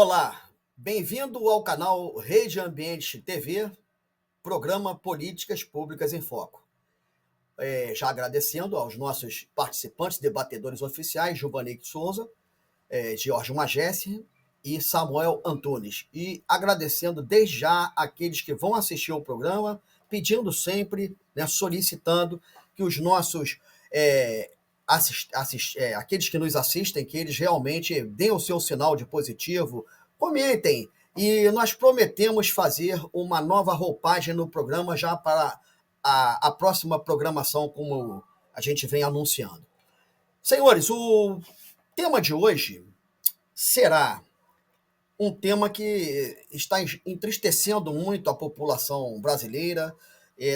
Olá, bem-vindo ao canal Rede Ambiente TV, programa Políticas Públicas em Foco. Já agradecendo aos nossos participantes, debatedores oficiais, Giovanni de Souza, Jorge Magesse e Samuel Antunes. E agradecendo desde já aqueles que vão assistir ao programa, pedindo sempre, solicitando que os nossos aqueles que nos assistem, que eles realmente deem o seu sinal de positivo, comentem, e nós prometemos fazer uma nova roupagem no programa já para a próxima programação, como a gente vem anunciando. Senhores, o tema de hoje será um tema que está entristecendo muito a população brasileira,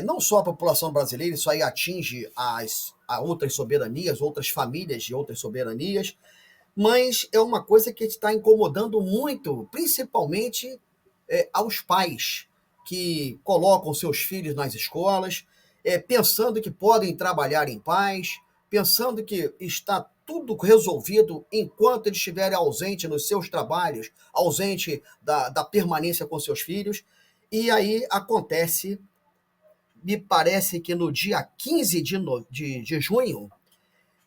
não só a população brasileira, isso aí atinge a outras soberanias, outras famílias de outras soberanias, mas é uma coisa que está incomodando muito, principalmente aos pais que colocam seus filhos nas escolas, pensando que podem trabalhar em paz, pensando que está tudo resolvido enquanto eles estiverem ausentes nos seus trabalhos, ausente da permanência com seus filhos. E aí acontece, me parece que no dia 15 de junho,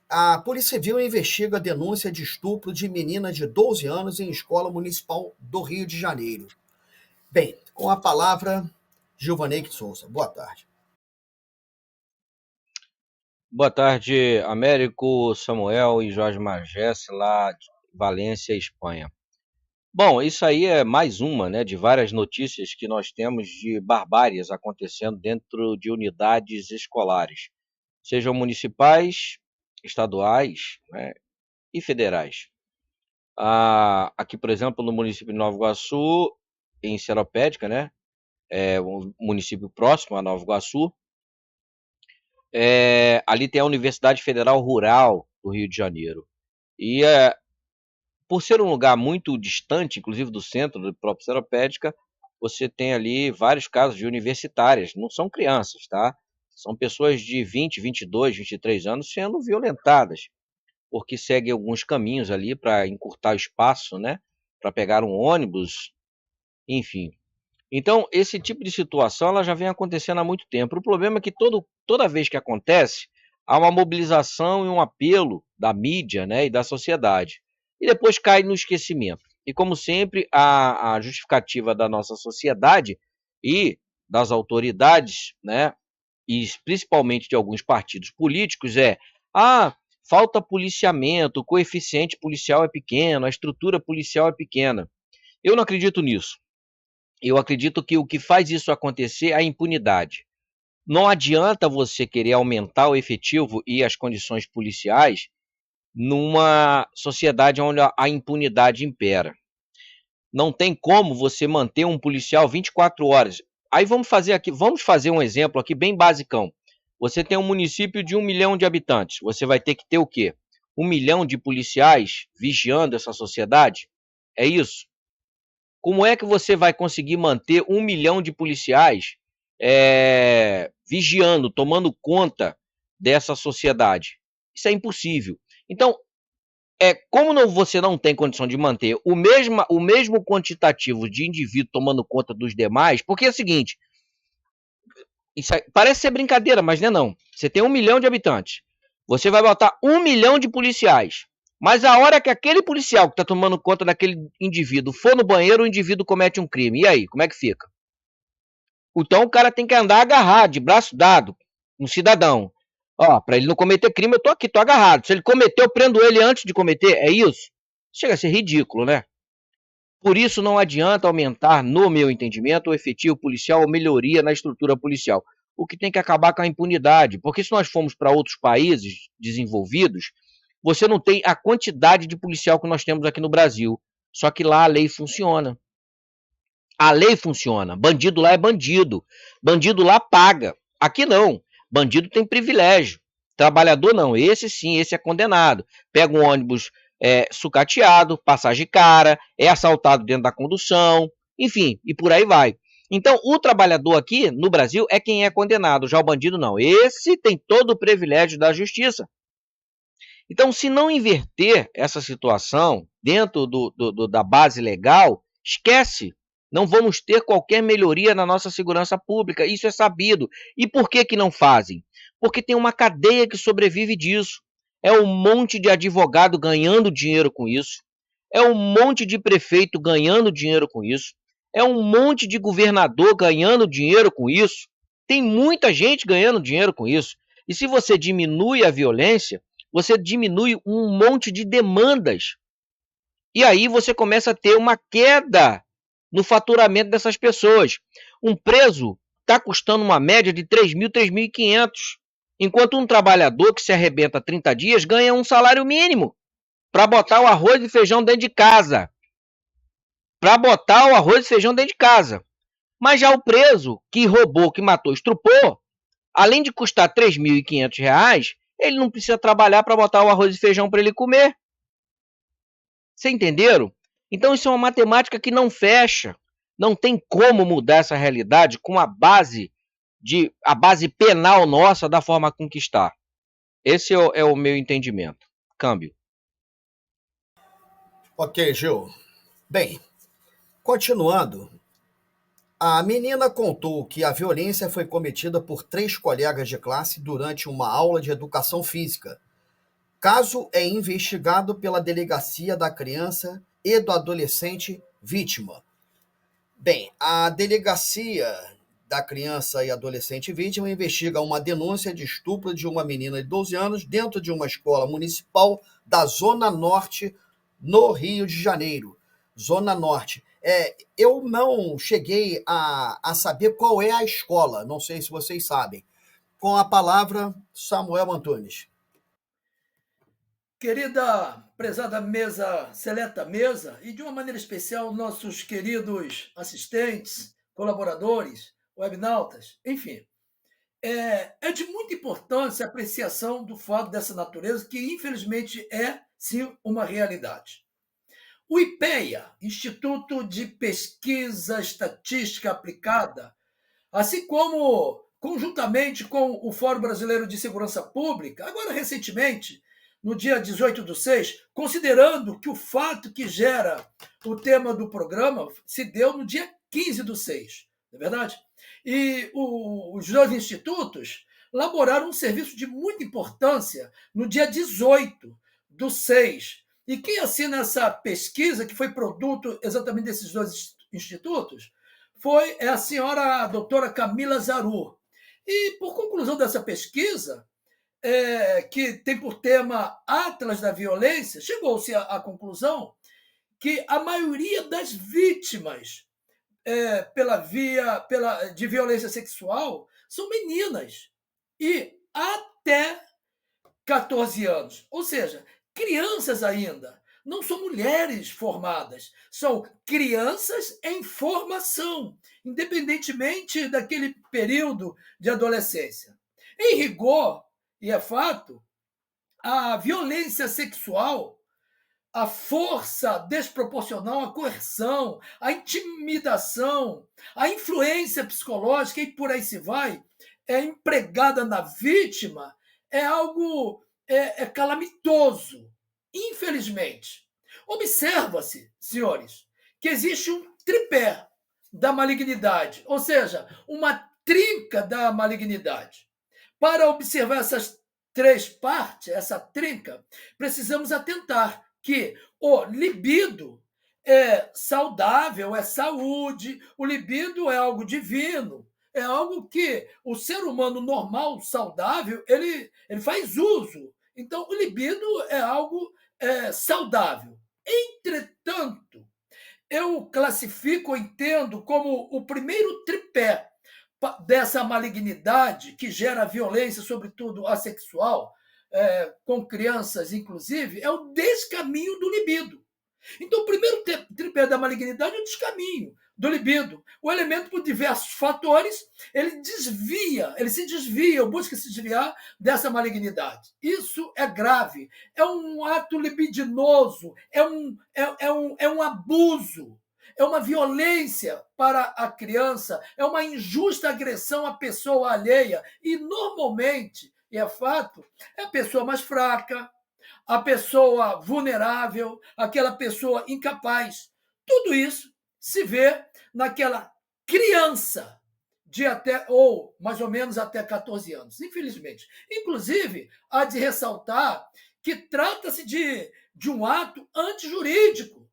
a Polícia Civil investiga a denúncia de estupro de menina de 12 anos em escola municipal do Rio de Janeiro. Bem, com a palavra, Giovanni de Souza. Boa tarde. Boa tarde, Américo, Samuel e Jorge Magesse, lá de Valência, Espanha. Bom, isso aí é mais uma, de várias notícias que nós temos de barbáries acontecendo dentro de unidades escolares, sejam municipais, estaduais, e federais. Aqui, por exemplo, no município de Nova Iguaçu, em Seropédica, é um município próximo a Nova Iguaçu, ali tem a Universidade Federal Rural do Rio de Janeiro. E por ser um lugar muito distante, inclusive do centro do próprio Seropédica, você tem ali vários casos de universitárias, não são crianças, tá? São pessoas de 20, 22, 23 anos sendo violentadas, porque seguem alguns caminhos ali para encurtar o espaço, para pegar um ônibus, enfim. Então, esse tipo de situação ela já vem acontecendo há muito tempo. O problema é que toda vez que acontece, há uma mobilização e um apelo da mídia, e da sociedade. E depois cai no esquecimento. E, como sempre, a justificativa da nossa sociedade e das autoridades, e principalmente de alguns partidos políticos, falta policiamento, o coeficiente policial é pequeno, a estrutura policial é pequena. Eu não acredito nisso. Eu acredito que o que faz isso acontecer é a impunidade. Não adianta você querer aumentar o efetivo e as condições policiais numa sociedade onde a impunidade impera. Não tem como você manter um policial 24 horas. Aí vamos fazer um exemplo aqui bem basicão. Você tem um município de 1 milhão de habitantes. Você vai ter que ter o quê? 1 milhão de policiais vigiando essa sociedade? É isso? Como é que você vai conseguir manter 1 milhão de policiais vigiando, tomando conta dessa sociedade? Isso é impossível. Então, como você não tem condição de manter o mesmo quantitativo de indivíduos tomando conta dos demais, porque é o seguinte, isso parece ser brincadeira, mas não é não. Você tem 1 milhão de habitantes, você vai botar 1 milhão de policiais, mas a hora que aquele policial que está tomando conta daquele indivíduo for no banheiro, o indivíduo comete um crime. E aí, como é que fica? Então o cara tem que andar agarrado, de braço dado, um cidadão. Ó, para ele não cometer crime, eu tô aqui, tô agarrado. Se ele cometeu, eu prendo ele antes de cometer. É isso? Chega a ser ridículo, né? Por isso não adianta aumentar, no meu entendimento, o efetivo policial ou melhoria na estrutura policial. O que tem que acabar com a impunidade, porque se nós formos para outros países desenvolvidos, você não tem a quantidade de policial que nós temos aqui no Brasil. Só que lá a lei funciona. A lei funciona. Bandido lá é bandido. Bandido lá paga. Aqui não. Bandido tem privilégio. Trabalhador não. Esse sim, esse é condenado. Pega um ônibus sucateado, passagem cara, é assaltado dentro da condução, enfim, e por aí vai. Então, o trabalhador aqui no Brasil é quem é condenado, já o bandido não. Esse tem todo o privilégio da justiça. Então, se não inverter essa situação dentro da base legal, esquece. Não vamos ter qualquer melhoria na nossa segurança pública. Isso é sabido. E por que não fazem? Porque tem uma cadeia que sobrevive disso. É um monte de advogado ganhando dinheiro com isso. É um monte de prefeito ganhando dinheiro com isso. É um monte de governador ganhando dinheiro com isso. Tem muita gente ganhando dinheiro com isso. E se você diminui a violência, você diminui um monte de demandas. E aí você começa a ter uma queda no faturamento dessas pessoas. Um preso está custando uma média de 3.000, 3.500, enquanto um trabalhador que se arrebenta 30 dias ganha um salário mínimo para botar o arroz e feijão dentro de casa. Para botar o arroz e feijão dentro de casa. Mas já o preso que roubou, que matou, estrupou, além de custar R$ 3.500, ele não precisa trabalhar para botar o arroz e feijão para ele comer. Vocês entenderam? Então isso é uma matemática que não fecha. Não tem como mudar essa realidade com a base penal nossa da forma com que está. Esse é o meu entendimento. Câmbio. Ok, Gil. Bem, continuando, a menina contou que a violência foi cometida por 3 colegas de classe durante uma aula de educação física. Caso é investigado pela Delegacia da Criança e do Adolescente Vítima. Bem, a Delegacia da Criança e Adolescente Vítima investiga uma denúncia de estupro de uma menina de 12 anos dentro de uma escola municipal da Zona Norte, no Rio de Janeiro. Zona Norte. Eu não cheguei a saber qual é a escola, não sei se vocês sabem. Com a palavra, Samuel Antunes. Querida, prezada mesa, seleta mesa, e de uma maneira especial, nossos queridos assistentes, colaboradores, webnautas, enfim. É de muita importância a apreciação do fato dessa natureza, que infelizmente é, sim, uma realidade. O IPEA, Instituto de Pesquisa Estatística Aplicada, assim como conjuntamente com o Fórum Brasileiro de Segurança Pública, agora recentemente, no dia 18/6, considerando que o fato que gera o tema do programa se deu no dia 15/6, não é verdade? E os dois institutos elaboraram um serviço de muita importância no dia 18/6. E quem assina essa pesquisa, que foi produto exatamente desses dois institutos, é a senhora a doutora Camila Zaru. E, por conclusão dessa pesquisa, que tem por tema Atlas da Violência, chegou-se à conclusão que a maioria das vítimas de violência sexual são meninas e até 14 anos. Ou seja, crianças ainda. Não são mulheres formadas, são crianças em formação, independentemente daquele período de adolescência. Em rigor, e é fato, a violência sexual, a força desproporcional, a coerção, a intimidação, a influência psicológica e por aí se vai, empregada na vítima, é algo calamitoso, infelizmente. Observa-se, senhores, que existe um tripé da malignidade, ou seja, uma trinca da malignidade. Para observar essas 3 partes, essa trinca, precisamos atentar que o libido é saudável, é saúde, o libido é algo divino, é algo que o ser humano normal, saudável, ele faz uso. Então, o libido é algo saudável. Entretanto, eu classifico, entendo como o primeiro tripé dessa malignidade que gera violência, sobretudo assexual, com crianças, inclusive, é o descaminho do libido. Então, o primeiro tripé da malignidade é o descaminho do libido. O elemento, por diversos fatores, ele se desvia, ou busca se desviar dessa malignidade. Isso é grave, é um ato libidinoso, é um abuso, é uma violência para a criança, é uma injusta agressão à pessoa alheia. E, normalmente, e é fato, é a pessoa mais fraca, a pessoa vulnerável, aquela pessoa incapaz. Tudo isso se vê naquela criança de até, ou mais ou menos até 14 anos, infelizmente. Inclusive, há de ressaltar que trata-se de um ato antijurídico,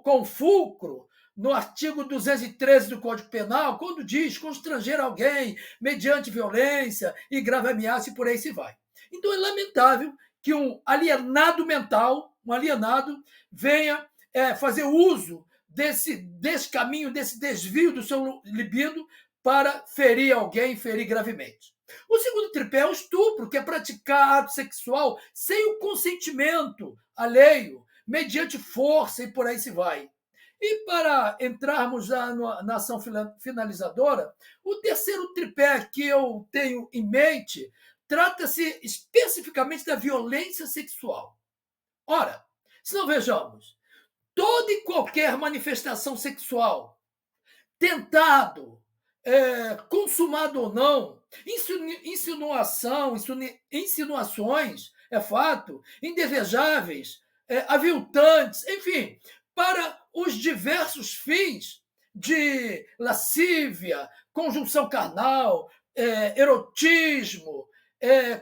com fulcro no artigo 213 do Código Penal, quando diz constranger alguém mediante violência e grave ameaça e por aí se vai. Então é lamentável que um alienado mental, um alienado, venha fazer uso desse caminho, desse desvio do seu libido para ferir alguém, ferir gravemente. O segundo tripé é o estupro, que é praticar ato sexual sem o consentimento alheio, mediante força e por aí se vai. E para entrarmos já na ação finalizadora, o terceiro tripé que eu tenho em mente trata-se especificamente da violência sexual. Ora, se não vejamos, toda e qualquer manifestação sexual, tentado, consumado ou não, insinuações, é fato, indesejáveis, aviltantes, enfim, para os diversos fins de lascívia, conjunção carnal, erotismo,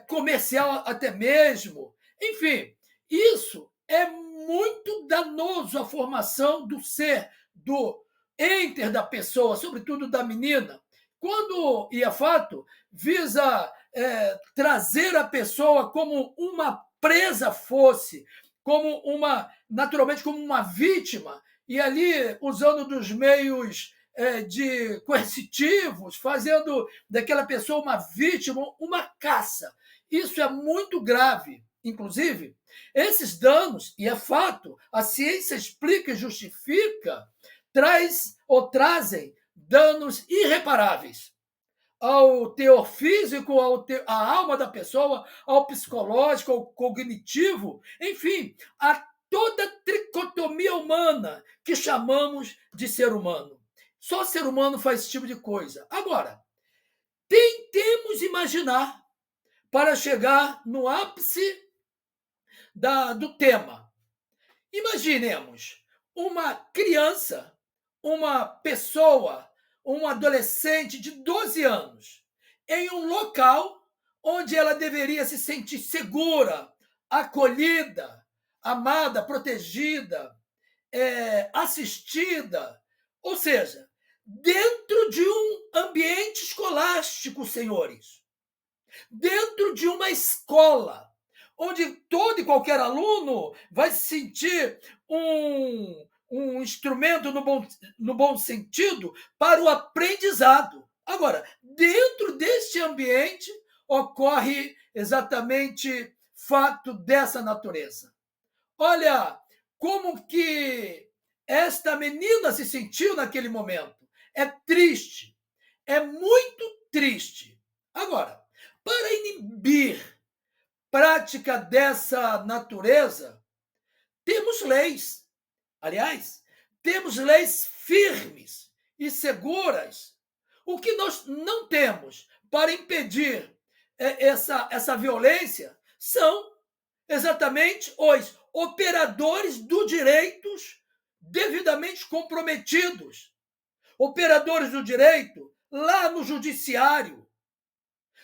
comercial até mesmo. Enfim, isso é muito danoso à formação do ser, do enter da pessoa, sobretudo da menina, quando, e é fato, visa trazer a pessoa como uma presa fosse, naturalmente como uma vítima, e ali usando dos meios de coercitivos, fazendo daquela pessoa uma vítima, uma caça. Isso é muito grave. Inclusive, esses danos, e é fato, a ciência explica e justifica, trazem danos irreparáveis ao teor físico, à alma da pessoa, ao psicológico, ao cognitivo, enfim, a toda a tricotomia humana que chamamos de ser humano. Só ser humano faz esse tipo de coisa. Agora, tentemos imaginar para chegar no ápice do tema. Imaginemos uma criança, uma pessoa, um adolescente de 12 anos, em um local onde ela deveria se sentir segura, acolhida, amada, protegida, assistida, ou seja, dentro de um ambiente escolástico, senhores, dentro de uma escola, onde todo e qualquer aluno vai se sentir um instrumento no bom sentido para o aprendizado. Agora, dentro deste ambiente ocorre exatamente fato dessa natureza. Olha como que esta menina se sentiu naquele momento. É triste, é muito triste. Agora, para inibir prática dessa natureza, temos leis. Aliás, temos leis firmes e seguras. O que nós não temos para impedir essa violência são exatamente os operadores do direito devidamente comprometidos. Operadores do direito lá no judiciário.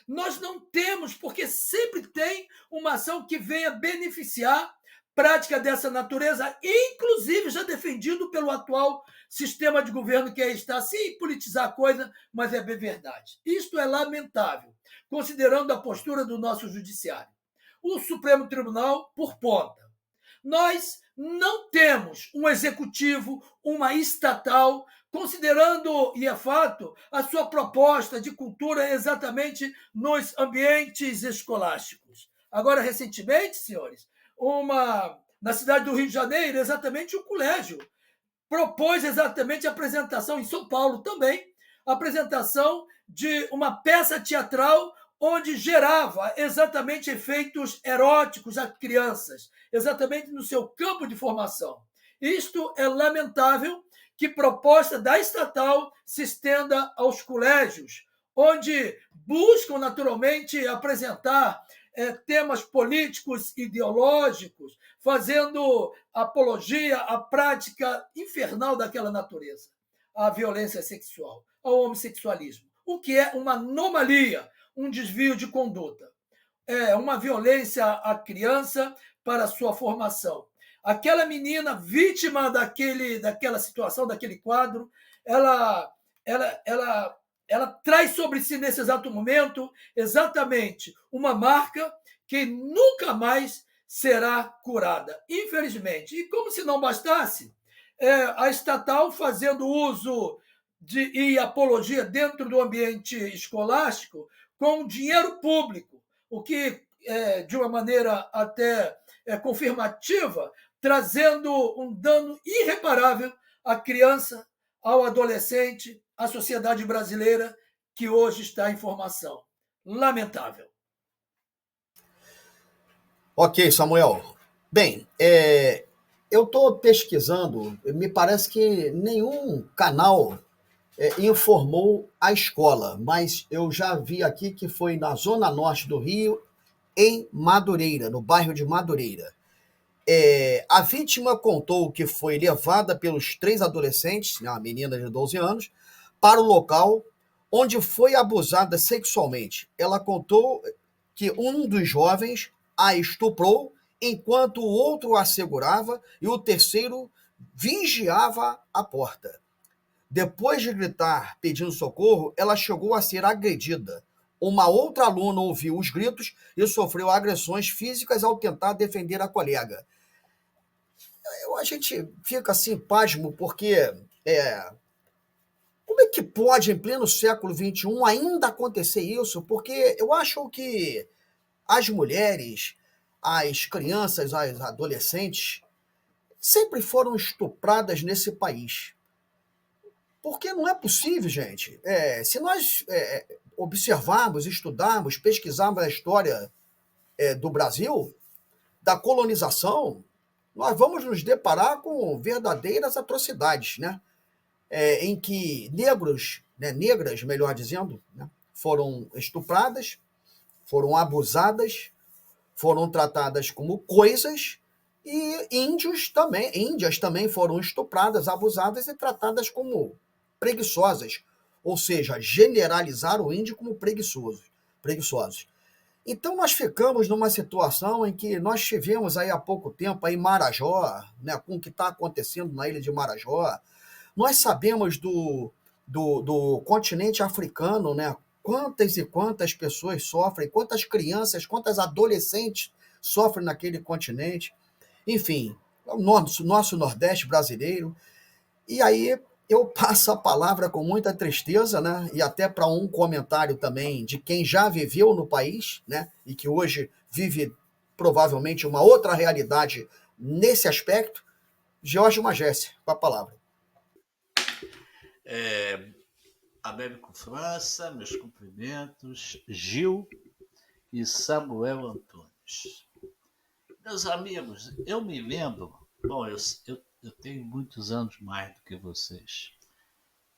Nós não temos, porque sempre tem uma ação que venha beneficiar prática dessa natureza, inclusive já defendido pelo atual sistema de governo que aí está, sem politizar a coisa, mas é bem verdade. Isto é lamentável, considerando a postura do nosso judiciário. O Supremo Tribunal, por ponta. Nós não temos um executivo, uma estatal, considerando, e é fato, a sua proposta de cultura exatamente nos ambientes escolásticos. Agora, recentemente, senhores, na cidade do Rio de Janeiro, exatamente o colégio propôs exatamente a apresentação, em São Paulo também, a apresentação de uma peça teatral onde gerava exatamente efeitos eróticos a crianças, exatamente no seu campo de formação. Isto é lamentável que proposta da estatal se estenda aos colégios, onde buscam naturalmente apresentar temas políticos, ideológicos, fazendo apologia à prática infernal daquela natureza, à violência sexual, ao homossexualismo, o que é uma anomalia, um desvio de conduta. É uma violência à criança para sua formação. Aquela menina vítima daquela situação, daquele quadro, ela, ela, ela, ela traz sobre si, nesse exato momento, exatamente uma marca que nunca mais será curada, infelizmente. E como se não bastasse, a estatal fazendo uso e apologia dentro do ambiente escolástico com dinheiro público, o que, de uma maneira até confirmativa, trazendo um dano irreparável à criança, ao adolescente, à sociedade brasileira que hoje está em formação. Lamentável. Ok, Samuel. Bem, eu estou pesquisando, me parece que nenhum canal informou a escola, mas eu já vi aqui que foi na zona norte do Rio, em Madureira, no bairro de Madureira. A vítima contou que foi levada pelos 3 adolescentes, uma menina de 12 anos, para o local onde foi abusada sexualmente. Ela contou que um dos jovens a estuprou, enquanto o outro a segurava e o terceiro vigiava a porta. Depois de gritar pedindo socorro, ela chegou a ser agredida. Uma outra aluna ouviu os gritos e sofreu agressões físicas ao tentar defender a colega. A gente fica assim, pasmo, porque como é que pode, em pleno século XXI, ainda acontecer isso? Porque eu acho que as mulheres, as crianças, as adolescentes, sempre foram estupradas nesse país. Porque não é possível, gente. Se nós observarmos, estudarmos, pesquisarmos a história do Brasil, da colonização, nós vamos nos deparar com verdadeiras atrocidades, né? Em que negros, né, negras, melhor dizendo, né, foram estupradas, foram abusadas, foram tratadas como coisas, e índias também foram estupradas, abusadas e tratadas como preguiçosas, ou seja, generalizaram o índio como preguiçosos. Então nós ficamos numa situação em que nós tivemos aí há pouco tempo aí Marajó, né, com o que está acontecendo na ilha de Marajó. Nós sabemos do continente africano, né, quantas e quantas pessoas sofrem, quantas crianças, quantas adolescentes sofrem naquele continente. Enfim, o nosso Nordeste brasileiro. E aí eu passo a palavra com muita tristeza, né? E até para um comentário também de quem já viveu no país, né? E que hoje vive provavelmente uma outra realidade nesse aspecto. Jorge Magesse, com a palavra. Américo França, meus cumprimentos, Gil e Samuel Antunes. Meus amigos, eu me lembro, bom, eu tenho muitos anos mais do que vocês,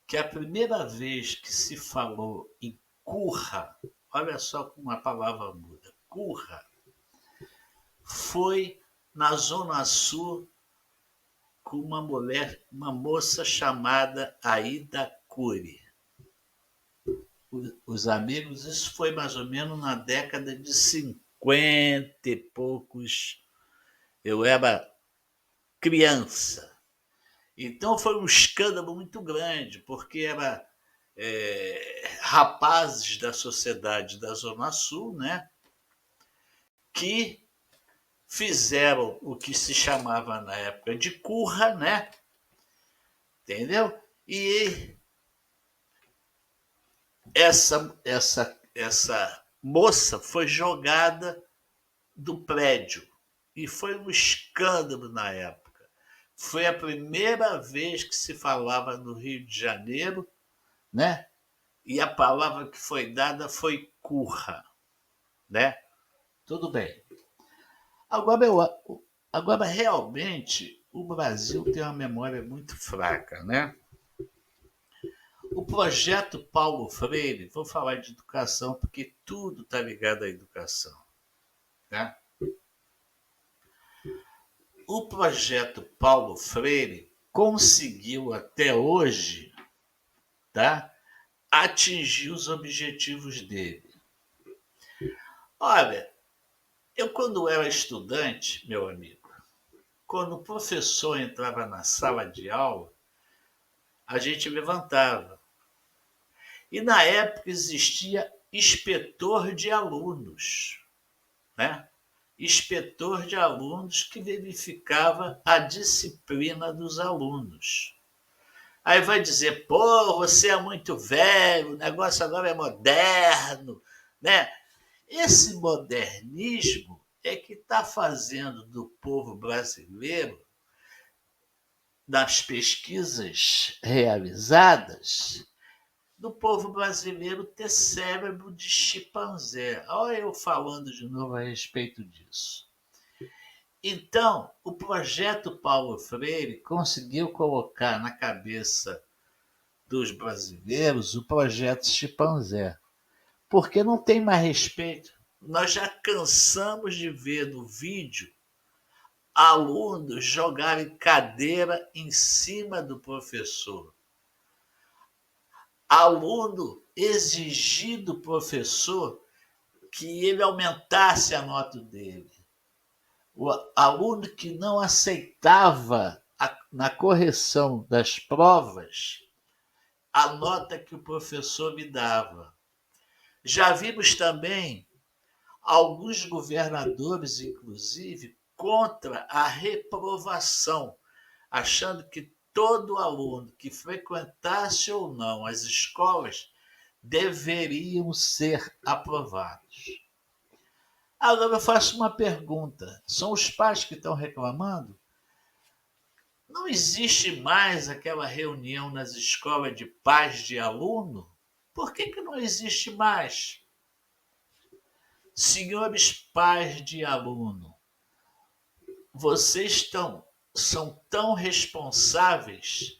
que a primeira vez que se falou em curra, olha só como a palavra muda, curra, foi na Zona Sul com uma moça chamada Aida Cury. Os amigos, isso foi mais ou menos na década de 50 e poucos. Eu era criança. Então foi um escândalo muito grande, porque era rapazes da sociedade da Zona Sul, né, que fizeram o que se chamava na época de curra, né? Entendeu? E essa moça foi jogada do prédio e foi um escândalo na época. Foi a primeira vez que se falava no Rio de Janeiro, né? E a palavra que foi dada foi curra, né? Tudo bem. Agora realmente, o Brasil tem uma memória muito fraca, né? O projeto Paulo Freire, vou falar de educação porque tudo está ligado à educação. né? O projeto Paulo Freire conseguiu até hoje, tá, atingir os objetivos dele. Olha, eu quando era estudante, meu amigo, quando o professor entrava na sala de aula, a gente levantava. E na época existia inspetor de alunos, né? Inspetor de alunos que verificava a disciplina dos alunos. Aí vai dizer, pô, você é muito velho, o negócio agora é moderno, né? Esse modernismo é que está fazendo do povo brasileiro, das pesquisas realizadas, do povo brasileiro ter cérebro de chimpanzé. Olha eu falando de novo a respeito disso. Então, o projeto Paulo Freire conseguiu colocar na cabeça dos brasileiros o projeto chimpanzé, porque não tem mais respeito. Nós já cansamos de ver no vídeo alunos jogarem cadeira em cima do professor. Aluno exigir do professor que ele aumentasse a nota dele. O aluno que não aceitava na correção das provas a nota que o professor lhe dava. Já vimos também alguns governadores, inclusive, contra a reprovação, achando que todo aluno que frequentasse ou não as escolas deveriam ser aprovados. Agora eu faço uma pergunta. São os pais que estão reclamando? Não existe mais aquela reunião nas escolas de pais de aluno? Por que não existe mais? Senhores pais de aluno, vocês são tão responsáveis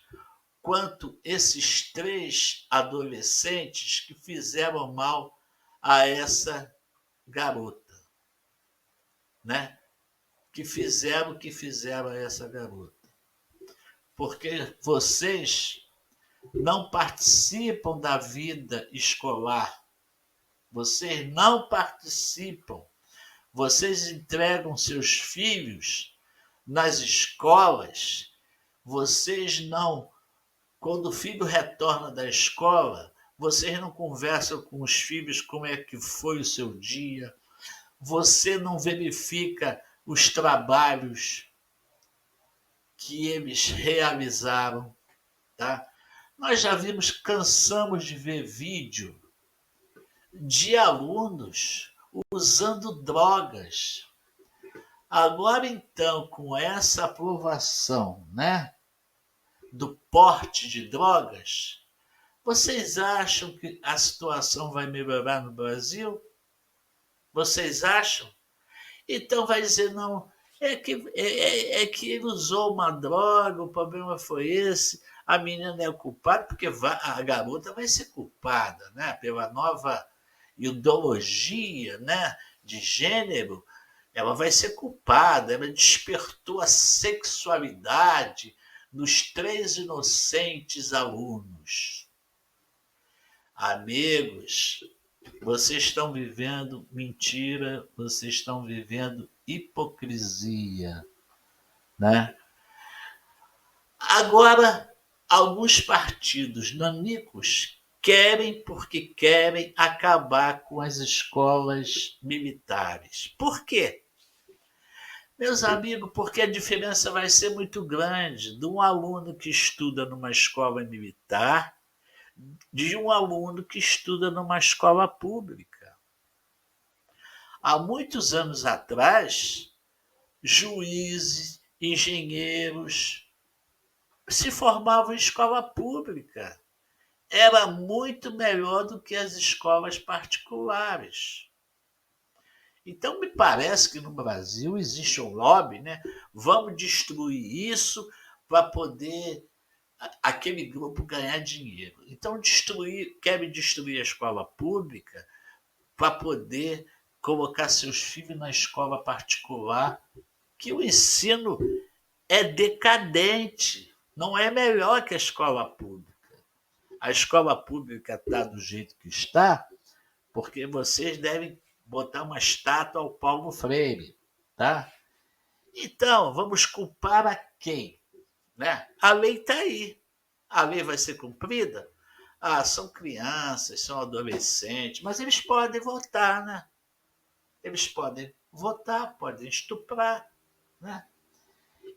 quanto esses 3 adolescentes que fizeram mal a essa garota, né? Que fizeram a essa garota. Porque vocês não participam da vida escolar. Vocês não participam. Vocês entregam seus filhos nas escolas. Vocês não. Quando o filho retorna da escola, vocês não conversam com os filhos como é que foi o seu dia. Você não verifica os trabalhos que eles realizaram, tá? Nós já cansamos de ver vídeo de alunos usando drogas. Agora, então, com essa aprovação, né, do porte de drogas, vocês acham que a situação vai melhorar no Brasil? Vocês acham? Então vai dizer, não, é que ele usou uma droga, o problema foi esse, a menina é culpada, porque a garota vai ser culpada, né, pela nova ideologia, né, de gênero, ela vai ser culpada, ela despertou a sexualidade nos 3 inocentes alunos. Amigos, vocês estão vivendo mentira, vocês estão vivendo hipocrisia, né? Agora, alguns partidos nanicos querem porque querem acabar com as escolas militares. Por quê? Meus amigos, porque a diferença vai ser muito grande de um aluno que estuda numa escola militar de um aluno que estuda numa escola pública. Há muitos anos atrás, juízes, engenheiros se formavam em escola pública. Era muito melhor do que as escolas particulares. Então, me parece que no Brasil existe um lobby, né? Vamos destruir isso para poder aquele grupo ganhar dinheiro. Então, querem destruir a escola pública para poder colocar seus filhos na escola particular, que o ensino é decadente, não é melhor que a escola pública. A escola pública está do jeito que está, porque vocês devem botar uma estátua ao Paulo Freire, tá? Então, vamos culpar a quem? Né? A lei está aí. A lei vai ser cumprida? Ah, são crianças, são adolescentes, mas eles podem votar, né? Eles podem votar, podem estuprar, né?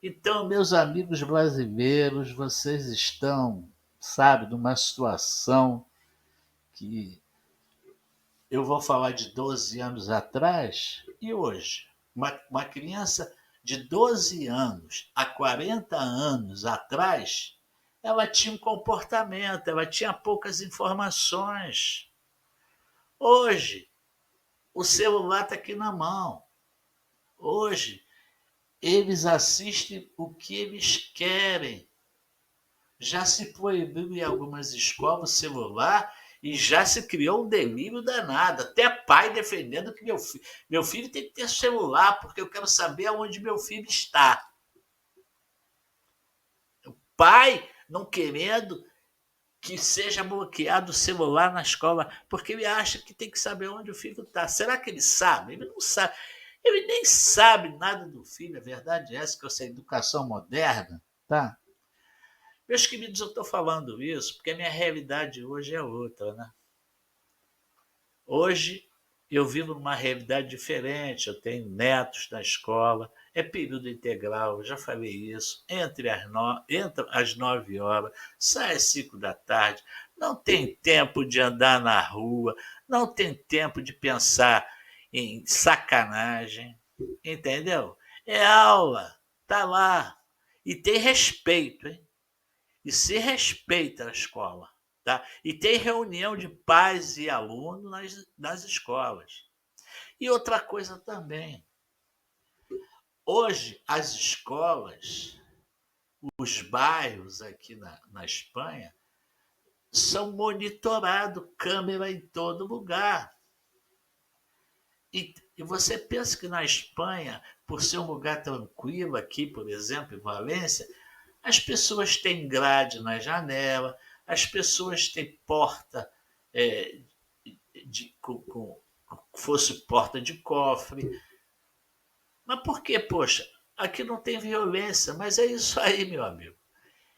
Então, meus amigos brasileiros, vocês estão, sabe, numa situação que eu vou falar de 12 anos atrás e hoje. Uma criança de 12 anos a 40 anos atrás, ela tinha um comportamento, ela tinha poucas informações. Hoje, o celular está aqui na mão. Hoje, eles assistem o que eles querem. Já se proibiu em algumas escolas o celular e já se criou um delírio danado. Até pai defendendo que meu filho tem que ter celular, porque eu quero saber aonde meu filho está. O pai não querendo que seja bloqueado o celular na escola, porque ele acha que tem que saber onde o filho está. Será que ele sabe? Ele não sabe. Ele nem sabe nada do filho. A verdade é essa, que essa educação moderna, tá? Meus queridos, eu estou falando isso porque a minha realidade hoje é outra, né? Hoje eu vivo numa realidade diferente, eu tenho netos na escola, é período integral, eu já falei isso, entra às 9 horas, sai às 5 da tarde, não tem tempo de andar na rua, não tem tempo de pensar em sacanagem, entendeu? É aula, tá lá, e tem respeito, hein? E se respeita a escola. Tá? E tem reunião de pais e alunos nas escolas. E outra coisa também. Hoje, as escolas, os bairros aqui na Espanha, são monitorados, câmera em todo lugar. E você pensa que na Espanha, por ser um lugar tranquilo aqui, por exemplo, em Valência, as pessoas têm grade na janela, as pessoas têm porta fosse porta de cofre. Mas por que, poxa? Aqui não tem violência, mas é isso aí, meu amigo.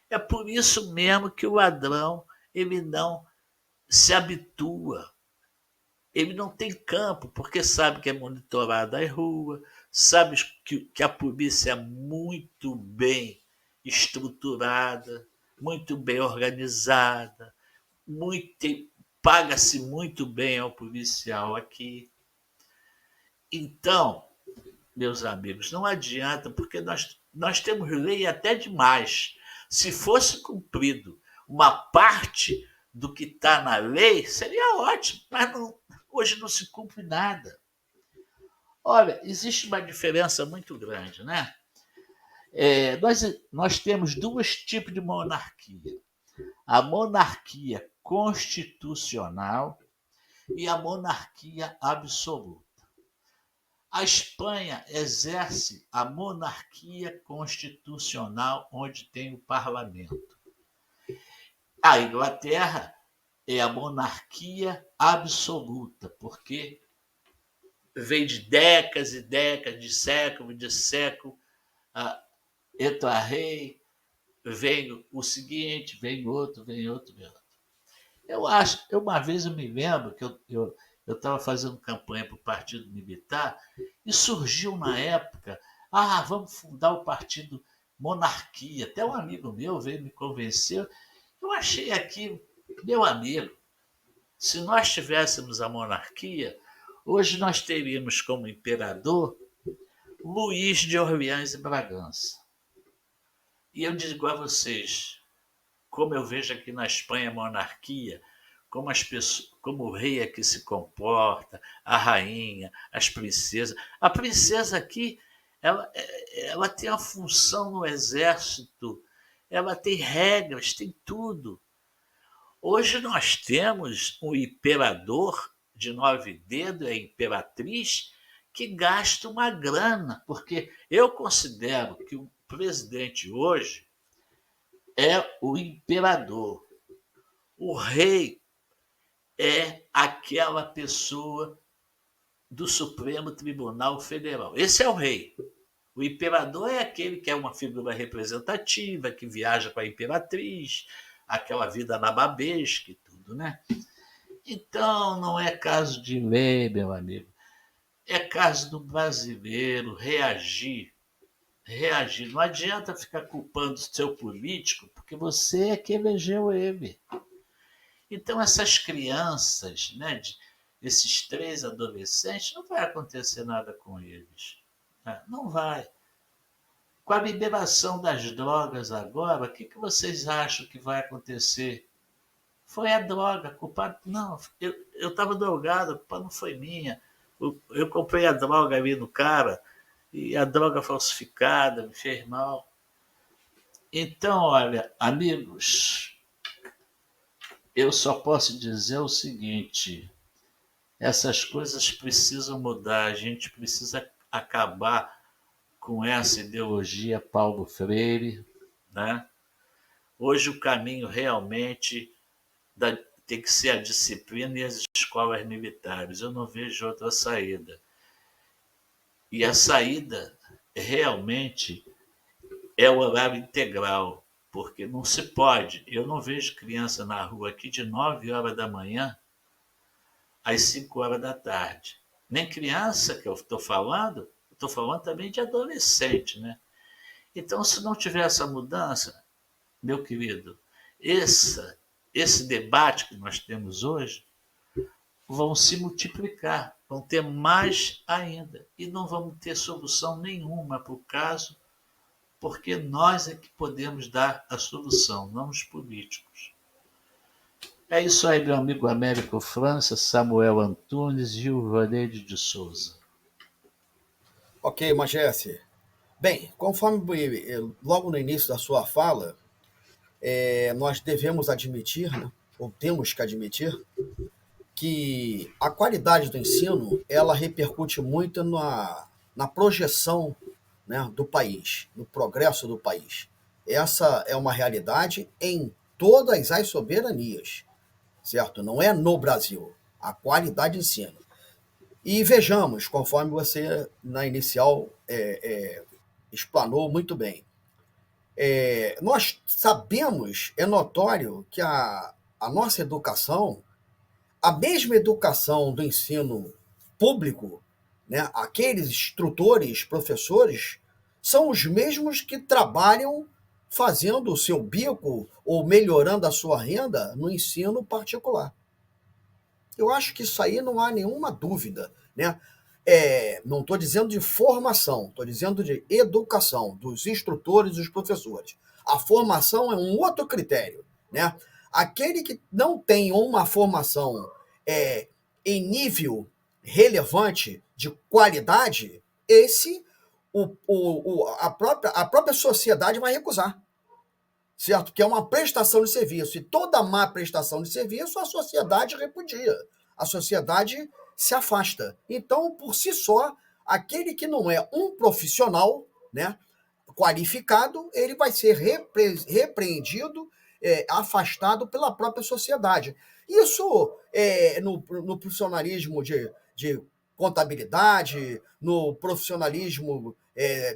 É por isso mesmo que o ladrão ele não se habitua. Ele não tem campo, porque sabe que é monitorada a rua, sabe que a polícia é muito bem estruturada, muito bem organizada, paga-se muito bem ao policial aqui. Então, meus amigos, não adianta, porque nós temos lei até demais. Se fosse cumprido uma parte do que está na lei, seria ótimo, mas hoje não se cumpre nada. Olha, existe uma diferença muito grande, né? Nós temos dois tipos de monarquia. A monarquia constitucional e a monarquia absoluta. A Espanha exerce a monarquia constitucional, onde tem o parlamento. A Inglaterra é a monarquia absoluta, porque vem de décadas e décadas, de século, entra rei, vem o seguinte, vem outro. Uma vez eu me lembro que eu estava fazendo campanha para o Partido Militar e surgiu na época, vamos fundar o Partido Monarquia. Até um amigo meu veio me convencer. Eu achei aquilo, meu amigo, se nós tivéssemos a monarquia, hoje nós teríamos como imperador Luís de Orleans e Bragança. E eu digo a vocês, como eu vejo aqui na Espanha a monarquia, como o rei aqui se comporta, a rainha, as princesas. A princesa aqui, ela tem a função no exército, ela tem regras, tem tudo. Hoje nós temos um imperador de 9 dedos, é imperatriz, que gasta uma grana, porque eu considero que o presidente hoje é o imperador. O rei é aquela pessoa do Supremo Tribunal Federal. Esse é o rei. O imperador é aquele que é uma figura representativa, que viaja com a imperatriz, aquela vida nababesca e tudo, né? Então, não é caso de lei, meu amigo. É caso do brasileiro reagir. Reagir. Não adianta ficar culpando o seu político, porque você é que elegeu ele. Então, essas crianças, né, esses 3 adolescentes, não vai acontecer nada com eles. Né? Não vai. Com a liberação das drogas agora, o que vocês acham que vai acontecer? Foi a droga, culpado. Não, eu estava drogado, a culpa não foi minha. Eu comprei a droga ali no cara, e a droga falsificada me fez mal. Então, olha, amigos, eu só posso dizer o seguinte: essas coisas precisam mudar, a gente precisa acabar com essa ideologia Paulo Freire, né? Hoje o caminho realmente tem que ser a disciplina e as escolas militares. Eu não vejo outra saída. E a saída realmente é o horário integral, porque não se pode. Eu não vejo criança na rua aqui de 9 horas da manhã às 5 horas da tarde. Nem criança que eu estou falando também de adolescente, né? Então, se não tiver essa mudança, meu querido, esse debate que nós temos hoje vão se multiplicar, vão ter mais ainda, e não vamos ter solução nenhuma para o caso, porque nós é que podemos dar a solução, não os políticos. É isso aí, meu amigo Américo França, Samuel Antunes e o Vaneide de Souza. Ok, Magesse. Bem, conforme logo no início da sua fala, nós devemos admitir, né, ou temos que admitir, que a qualidade do ensino ela repercute muito na projeção, né, do país, no progresso do país. Essa é uma realidade em todas as soberanias, certo? Não é no Brasil. A qualidade de ensino. E vejamos, conforme você na inicial explanou muito bem. Nós sabemos, é notório que a nossa educação, a mesma educação do ensino público, né, aqueles instrutores, professores, são os mesmos que trabalham fazendo o seu bico ou melhorando a sua renda no ensino particular. Eu acho que isso aí não há nenhuma dúvida, né? Não estou dizendo de formação, estou dizendo de educação, dos instrutores e dos professores. A formação é um outro critério, né? Aquele que não tem uma formação em nível relevante de qualidade, a própria sociedade vai recusar, certo? Que é uma prestação de serviço. E toda má prestação de serviço, a sociedade repudia. A sociedade se afasta. Então, por si só, aquele que não é um profissional, né, qualificado, ele vai ser repreendido, afastado pela própria sociedade. Isso no profissionalismo de contabilidade, no profissionalismo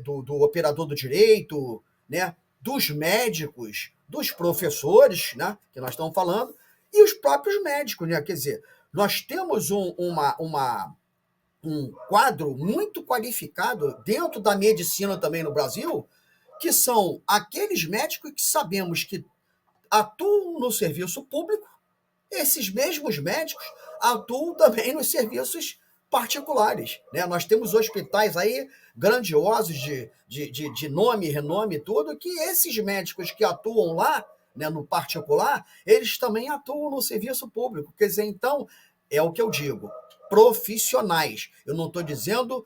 do operador do direito, né, dos médicos, dos professores, né, que nós estamos falando, e os próprios médicos, né? Quer dizer, nós temos um quadro muito qualificado dentro da medicina também no Brasil, que são aqueles médicos que sabemos que atuam no serviço público, esses mesmos médicos atuam também nos serviços particulares, né? Nós temos hospitais aí grandiosos de nome, renome e tudo, que esses médicos que atuam lá, né, no particular, eles também atuam no serviço público. Quer dizer, então, é o que eu digo, profissionais. Eu não estou dizendo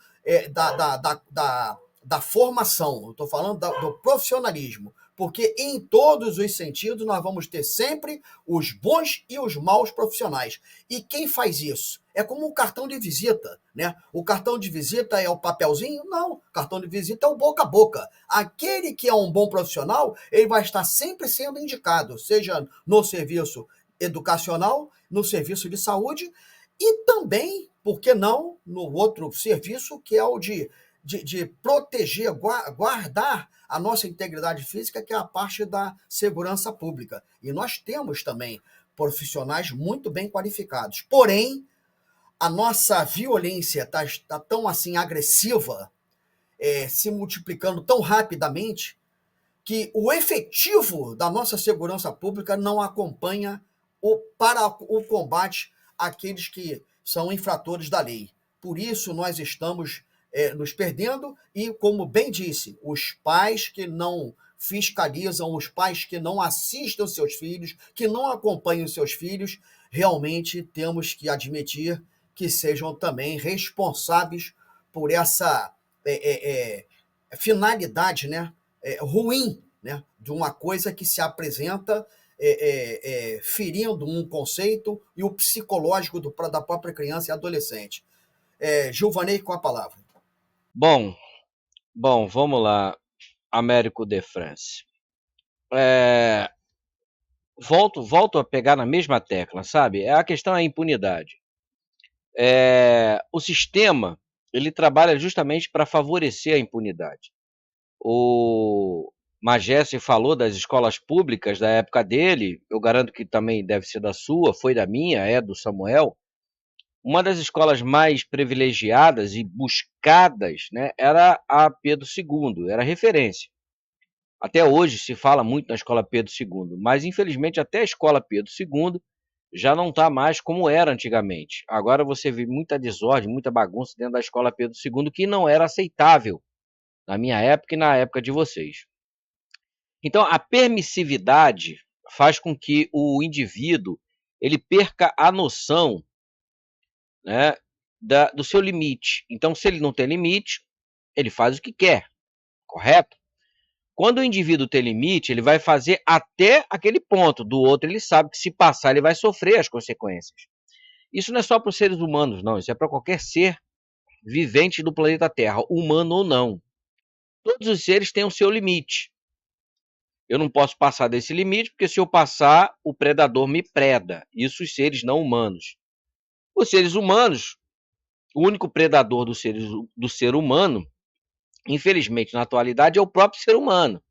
da formação, eu estou falando do profissionalismo, porque em todos os sentidos nós vamos ter sempre os bons e os maus profissionais. E quem faz isso? É como um cartão de visita, né? O cartão de visita é o papelzinho? Não, o cartão de visita é o boca a boca. Aquele que é um bom profissional, ele vai estar sempre sendo indicado, seja no serviço educacional, no serviço de saúde e também, por que não, no outro serviço, que é o de proteger, guardar a nossa integridade física, que é a parte da segurança pública. E nós temos também profissionais muito bem qualificados. Porém, a nossa violência está tão assim agressiva, se multiplicando tão rapidamente, que o efetivo da nossa segurança pública não acompanha para o combate àqueles que são infratores da lei. Por isso, nós estamos nos perdendo e, como bem disse, os pais que não fiscalizam, os pais que não assistem os seus filhos, que não acompanham os seus filhos, realmente temos que admitir que sejam também responsáveis por essa finalidade, né, ruim, né, de uma coisa que se apresenta ferindo um conceito e o psicológico da própria criança e adolescente. Gilvanei, com a palavra. Bom, vamos lá, Américo de France. Volto a pegar na mesma tecla, sabe? A questão é a impunidade. O sistema, ele trabalha justamente para favorecer a impunidade. O Magesse falou das escolas públicas da época dele, eu garanto que também deve ser da sua, foi da minha, é do Samuel. Uma das escolas mais privilegiadas e buscadas, né, era a Pedro II, era referência. Até hoje se fala muito na escola Pedro II, mas infelizmente até a escola Pedro II já não está mais como era antigamente. Agora você vê muita desordem, muita bagunça dentro da escola Pedro II, que não era aceitável na minha época e na época de vocês. Então, a permissividade faz com que o indivíduo ele perca a noção, né, do seu limite. Então, se ele não tem limite, ele faz o que quer, correto? Quando o indivíduo tem limite, ele vai fazer até aquele ponto. Do outro, ele sabe que se passar, ele vai sofrer as consequências. Isso não é só para os seres humanos, não. Isso é para qualquer ser vivente do planeta Terra, humano ou não. Todos os seres têm o seu limite. Eu não posso passar desse limite, porque se eu passar, o predador me preda. Isso os seres não humanos. Os seres humanos, o único predador do ser humano, infelizmente, na atualidade, é o próprio ser humano.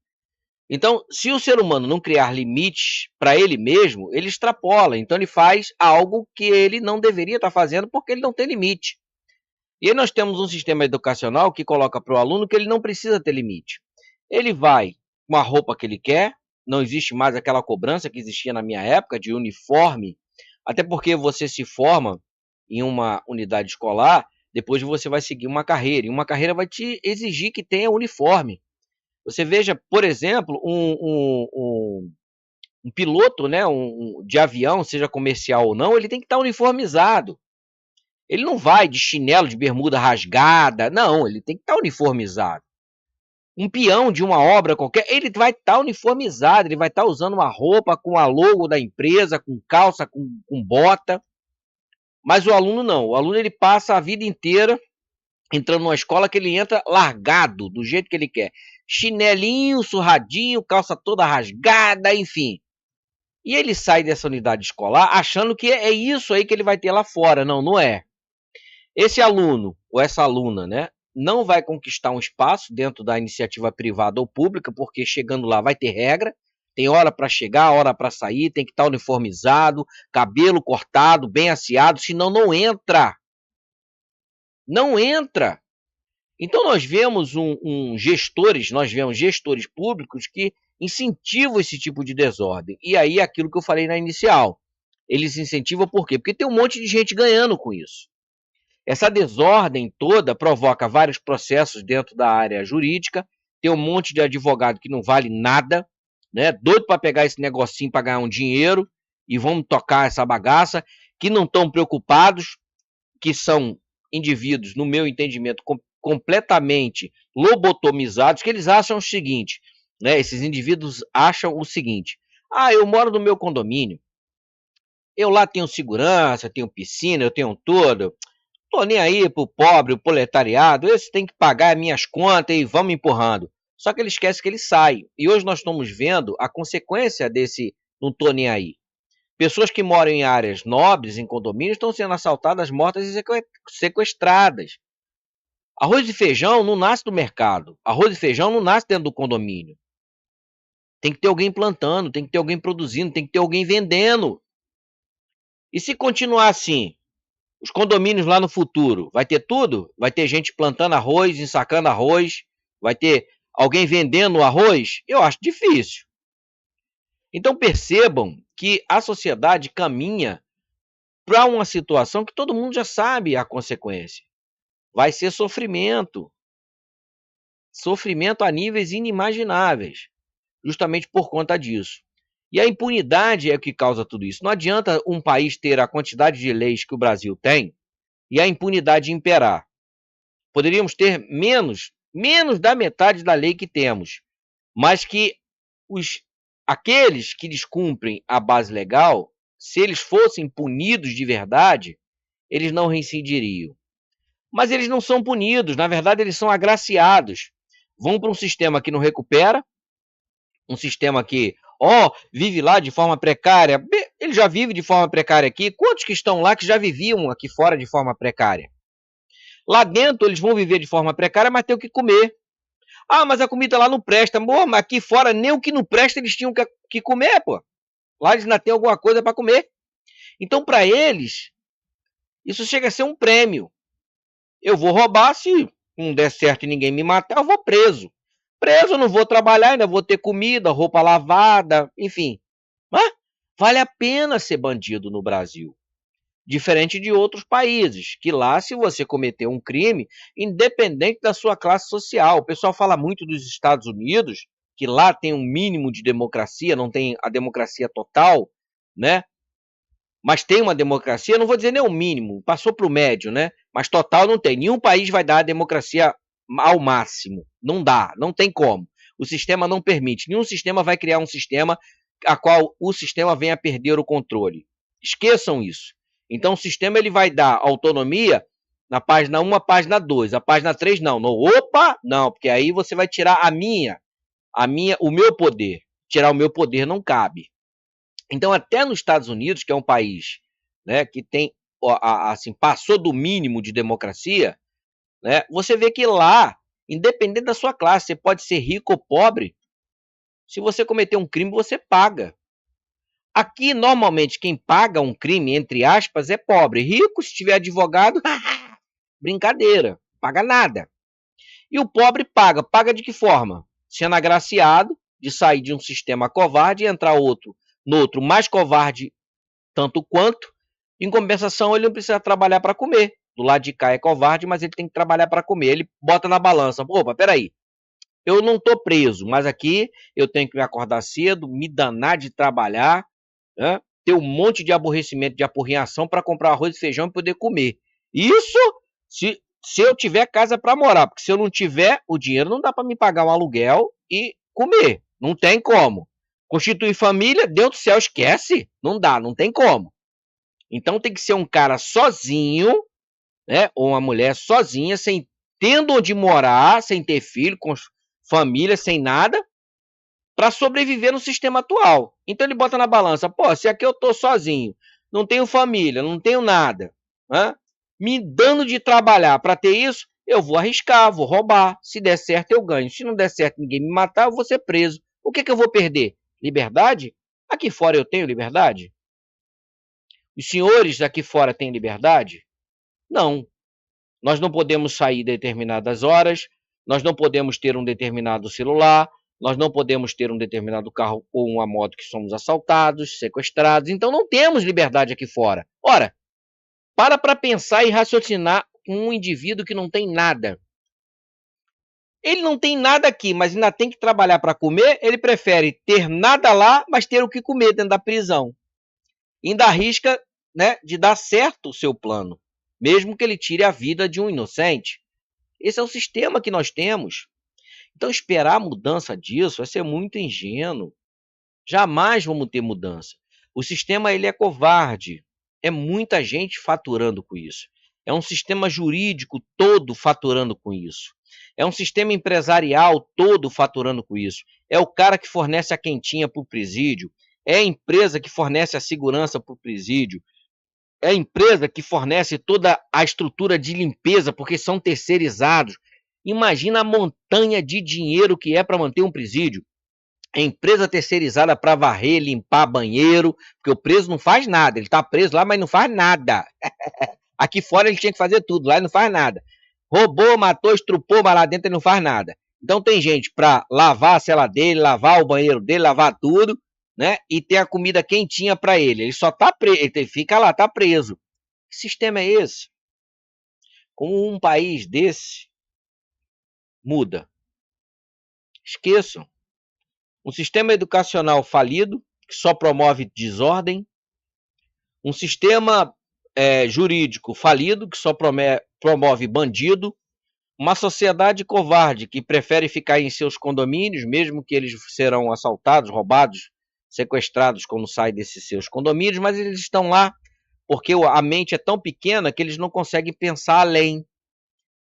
Então, se o ser humano não criar limites para ele mesmo, ele extrapola. Então, ele faz algo que ele não deveria estar fazendo porque ele não tem limite. E aí nós temos um sistema educacional que coloca para o aluno que ele não precisa ter limite. Ele vai com a roupa que ele quer, não existe mais aquela cobrança que existia na minha época de uniforme, até porque você se forma em uma unidade escolar, depois você vai seguir uma carreira, e uma carreira vai te exigir que tenha uniforme. Você veja, por exemplo, um piloto, né, de avião, seja comercial ou não, ele tem que estar uniformizado. Ele não vai de chinelo, de bermuda rasgada, não, ele tem que estar uniformizado. Um peão de uma obra qualquer, ele vai estar uniformizado, ele vai estar usando uma roupa com a logo da empresa, com calça, com bota. Mas o aluno não, o aluno ele passa a vida inteira entrando numa escola que ele entra largado, do jeito que ele quer. Chinelinho, surradinho, calça toda rasgada, enfim. E ele sai dessa unidade escolar achando que é isso aí que ele vai ter lá fora. Não, não é. Esse aluno, ou essa aluna, né, não vai conquistar um espaço dentro da iniciativa privada ou pública, porque chegando lá vai ter regra, tem hora para chegar, hora para sair, tem que estar uniformizado, cabelo cortado, bem asseado, senão não entra. Não entra. Então nós vemos gestores públicos que incentivam esse tipo de desordem. E aí aquilo que eu falei na inicial, eles incentivam por quê? Porque tem um monte de gente ganhando com isso. Essa desordem toda provoca vários processos dentro da área jurídica, tem um monte de advogado que não vale nada, né? Doido para pegar esse negocinho para ganhar um dinheiro e vamos tocar essa bagaça, que não estão preocupados, que são indivíduos, no meu entendimento, completamente lobotomizados, que eles acham o seguinte, né? Esses indivíduos acham o seguinte: ah, eu moro no meu condomínio, eu lá tenho segurança, tenho piscina, eu tenho tudo, tô nem aí pro pobre, o proletariado, esse tem que pagar as minhas contas e vamos empurrando. Só que ele esquece que ele sai. E hoje nós estamos vendo a consequência desse não tô nem aí. Pessoas que moram em áreas nobres, em condomínios, estão sendo assaltadas, mortas e sequestradas. Arroz e feijão não nasce do mercado. Arroz e feijão não nasce dentro do condomínio. Tem que ter alguém plantando, tem que ter alguém produzindo, tem que ter alguém vendendo. E se continuar assim, os condomínios lá no futuro, vai ter tudo? Vai ter gente plantando arroz, ensacando arroz? Vai ter alguém vendendo arroz? Eu acho difícil. Então percebam que a sociedade caminha para uma situação que todo mundo já sabe a consequência. Vai ser sofrimento. Sofrimento a níveis inimagináveis, justamente por conta disso. E a impunidade é o que causa tudo isso. Não adianta um país ter a quantidade de leis que o Brasil tem e a impunidade imperar. Poderíamos ter menos da metade da lei que temos, mas que aqueles que descumprem a base legal, se eles fossem punidos de verdade, eles não reincidiriam. Mas eles não são punidos, na verdade eles são agraciados. Vão para um sistema que não recupera, um sistema que, vive lá de forma precária. Ele já vive de forma precária aqui. Quantos que estão lá que já viviam aqui fora de forma precária? Lá dentro eles vão viver de forma precária, mas tem o que comer. Ah, mas a comida lá não presta. Mas aqui fora nem o que não presta eles tinham que comer, pô. Lá eles ainda têm alguma coisa para comer. Então, para eles, isso chega a ser um prêmio. Eu vou roubar, se não der certo e ninguém me matar, eu vou preso. Preso, eu não vou trabalhar, ainda vou ter comida, roupa lavada, enfim. Mas vale a pena ser bandido no Brasil. Diferente de outros países, que lá, se você cometer um crime, independente da sua classe social, o pessoal fala muito dos Estados Unidos, que lá tem um mínimo de democracia, não tem a democracia total, né? Mas tem uma democracia, não vou dizer nem o mínimo, passou para o médio, né? Mas total não tem. Nenhum país vai dar a democracia ao máximo. Não dá, não tem como. O sistema não permite. Nenhum sistema vai criar um sistema a qual o sistema venha a perder o controle. Esqueçam isso. Então o sistema ele vai dar autonomia na página 1, a página 2. A página 3 não. Opa, não, porque aí você vai tirar o meu poder. Tirar o meu poder não cabe. Então, até nos Estados Unidos, que é um país, né, que tem, assim, passou do mínimo de democracia, né, você vê que lá, independente da sua classe, você pode ser rico ou pobre, se você cometer um crime, você paga. Aqui, normalmente, quem paga um crime, entre aspas, é pobre. Rico, se tiver advogado, brincadeira, paga nada. E o pobre paga. Paga de que forma? Sendo agraciado de sair de um sistema covarde e entrar no outro mais covarde tanto quanto. Em compensação, ele não precisa trabalhar para comer. Do lado de cá é covarde, mas ele tem que trabalhar para comer. Ele bota na balança. Opa, peraí. Eu não estou preso, mas aqui eu tenho que me acordar cedo, me danar de trabalhar, né? Ter um monte de aborrecimento, de apurrinhação para comprar arroz e feijão e poder comer. Isso se eu tiver casa para morar, porque se eu não tiver o dinheiro, não dá para me pagar um aluguel e comer. Não tem como. Constituir família, Deus do céu, esquece. Não dá, não tem como. Então tem que ser um cara sozinho, né? Ou uma mulher sozinha, sem tendo onde morar, sem ter filho, com família, sem nada, para sobreviver no sistema atual. Então ele bota na balança, se aqui eu tô sozinho, não tenho família, não tenho nada, né? Me dando de trabalhar para ter isso, eu vou arriscar, vou roubar. Se der certo, eu ganho. Se não der certo, ninguém me matar, eu vou ser preso. O que eu vou perder? Liberdade? Aqui fora eu tenho liberdade? Os senhores aqui fora têm liberdade? Não. Nós não podemos sair determinadas horas, nós não podemos ter um determinado celular, nós não podemos ter um determinado carro ou uma moto que somos assaltados, sequestrados. Então não temos liberdade aqui fora. Ora, para pensar e raciocinar com um indivíduo que não tem nada. Ele não tem nada aqui, mas ainda tem que trabalhar para comer, ele prefere ter nada lá, mas ter o que comer dentro da prisão. Ainda arrisca, né, de dar certo o seu plano, mesmo que ele tire a vida de um inocente. Esse é o sistema que nós temos. Então, esperar a mudança disso vai ser muito ingênuo. Jamais vamos ter mudança. O sistema ele é covarde. É muita gente faturando com isso. É um sistema jurídico todo faturando com isso. É um sistema empresarial todo faturando com isso. É o cara que fornece a quentinha para o presídio. É a empresa que fornece a segurança para o presídio. É a empresa que fornece toda a estrutura de limpeza, porque são terceirizados. Imagina a montanha de dinheiro que é para manter um presídio. É empresa terceirizada para varrer, limpar banheiro, porque o preso não faz nada. Ele está preso lá, mas não faz nada. Aqui fora ele tinha que fazer tudo, lá ele não faz nada. Roubou, matou, estrupou, mas lá dentro ele não faz nada. Então tem gente para lavar a cela dele, lavar o banheiro dele, lavar tudo, né? E ter a comida quentinha para ele. Ele só tá preso, ele fica lá, tá preso. Que sistema é esse? Como um país desse muda? Esqueçam. Um sistema educacional falido, que só promove desordem. Um sistema jurídico falido, que só promove bandido. Uma sociedade covarde, que prefere ficar em seus condomínios, mesmo que eles serão assaltados, roubados, sequestrados quando saem desses seus condomínios, mas eles estão lá porque a mente é tão pequena que eles não conseguem pensar além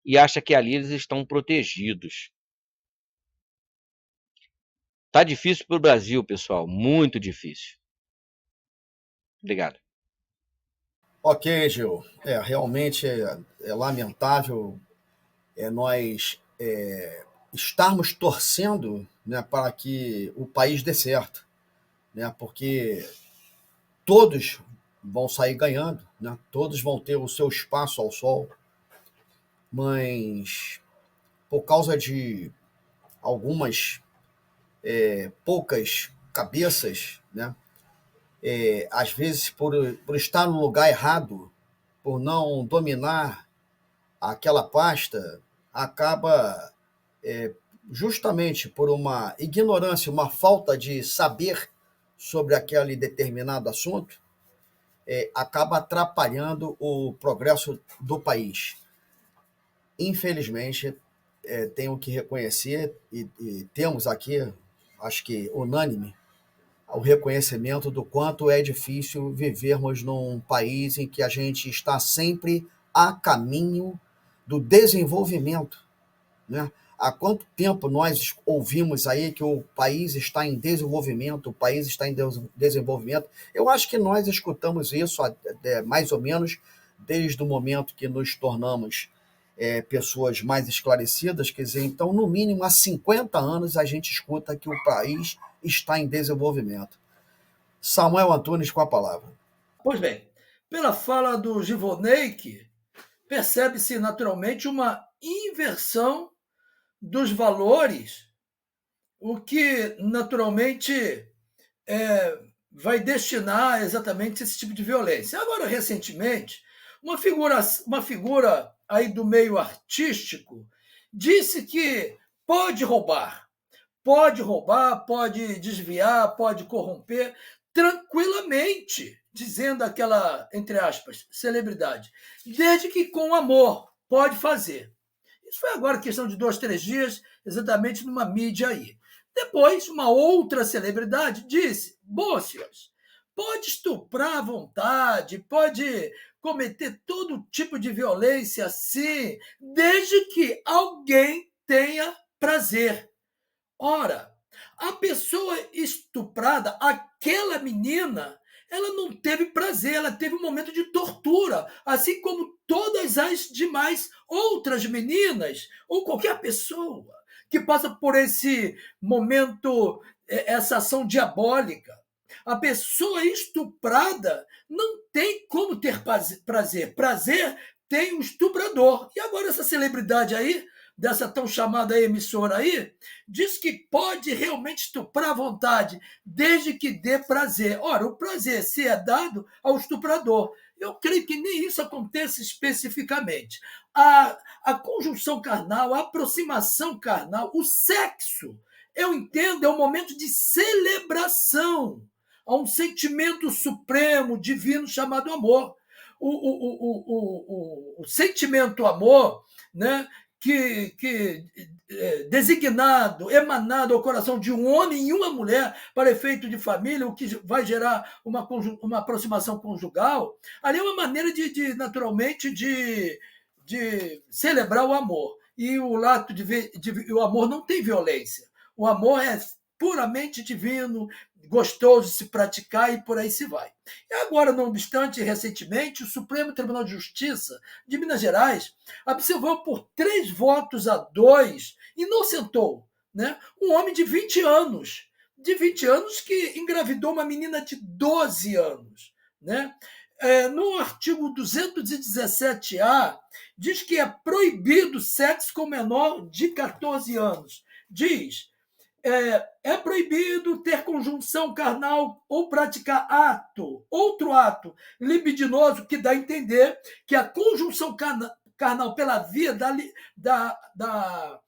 e acham que ali eles estão protegidos. Tá difícil para o Brasil, pessoal, muito difícil. Obrigado. Ok, Gil. Realmente é lamentável nós estarmos torcendo, né, para que o país dê certo, né, porque todos vão sair ganhando, né, todos vão ter o seu espaço ao sol, mas por causa de algumas poucas cabeças, né, às vezes por estar no lugar errado, por não dominar aquela pasta, acaba justamente por uma ignorância, uma falta de saber sobre aquele determinado assunto, acaba atrapalhando o progresso do país. Infelizmente, tenho que reconhecer, e temos aqui, acho que unânime, o reconhecimento do quanto é difícil vivermos num país em que a gente está sempre a caminho do desenvolvimento, né? Há quanto tempo nós ouvimos aí que o país está em desenvolvimento, o país está em desenvolvimento? Eu acho que nós escutamos isso mais ou menos desde o momento que nos tornamos pessoas mais esclarecidas, quer dizer, então, no mínimo, há 50 anos a gente escuta que o país está em desenvolvimento. Samuel Antunes com a palavra. Pois bem, pela fala do Givoneik, percebe-se naturalmente uma inversão dos valores, o que naturalmente vai destinar exatamente esse tipo de violência. Agora, recentemente, uma figura aí do meio artístico disse que pode roubar, pode desviar, pode corromper tranquilamente, dizendo aquela, entre aspas, celebridade, desde que com amor pode fazer. Isso foi agora questão de 2, 3 dias, exatamente numa mídia aí. Depois, uma outra celebridade disse: senhores, pode estuprar à vontade, pode cometer todo tipo de violência assim, desde que alguém tenha prazer. Ora, a pessoa estuprada, aquela menina, ela não teve prazer, ela teve um momento de tortura, assim como todas as demais outras meninas, ou qualquer pessoa que passa por esse momento, essa ação diabólica. A pessoa estuprada não tem como ter prazer. Prazer tem o estuprador. E agora essa celebridade aí, dessa tão chamada emissora aí, diz que pode realmente estuprar à vontade, desde que dê prazer. Ora, o prazer se é dado ao estuprador. Eu creio que nem isso aconteça especificamente. A conjunção carnal, a aproximação carnal, o sexo, eu entendo, é um momento de celebração a um sentimento supremo, divino, chamado amor. O sentimento amor, né, designado, emanado ao coração de um homem e uma mulher para efeito de família, o que vai gerar uma aproximação conjugal, ali é uma maneira naturalmente, de celebrar o amor. E o ato o amor não tem violência. O amor é puramente divino, gostoso de se praticar e por aí se vai. E agora, não obstante, recentemente, o Supremo Tribunal de Justiça de Minas Gerais absolveu por 3 votos a 2, inocentou, né, um homem de 20 anos, que engravidou uma menina de 12 anos. Né? No artigo 217-A, diz que é proibido sexo com menor de 14 anos. Diz: é proibido ter conjunção carnal ou praticar outro ato libidinoso, que dá a entender que a conjunção carnal pela via da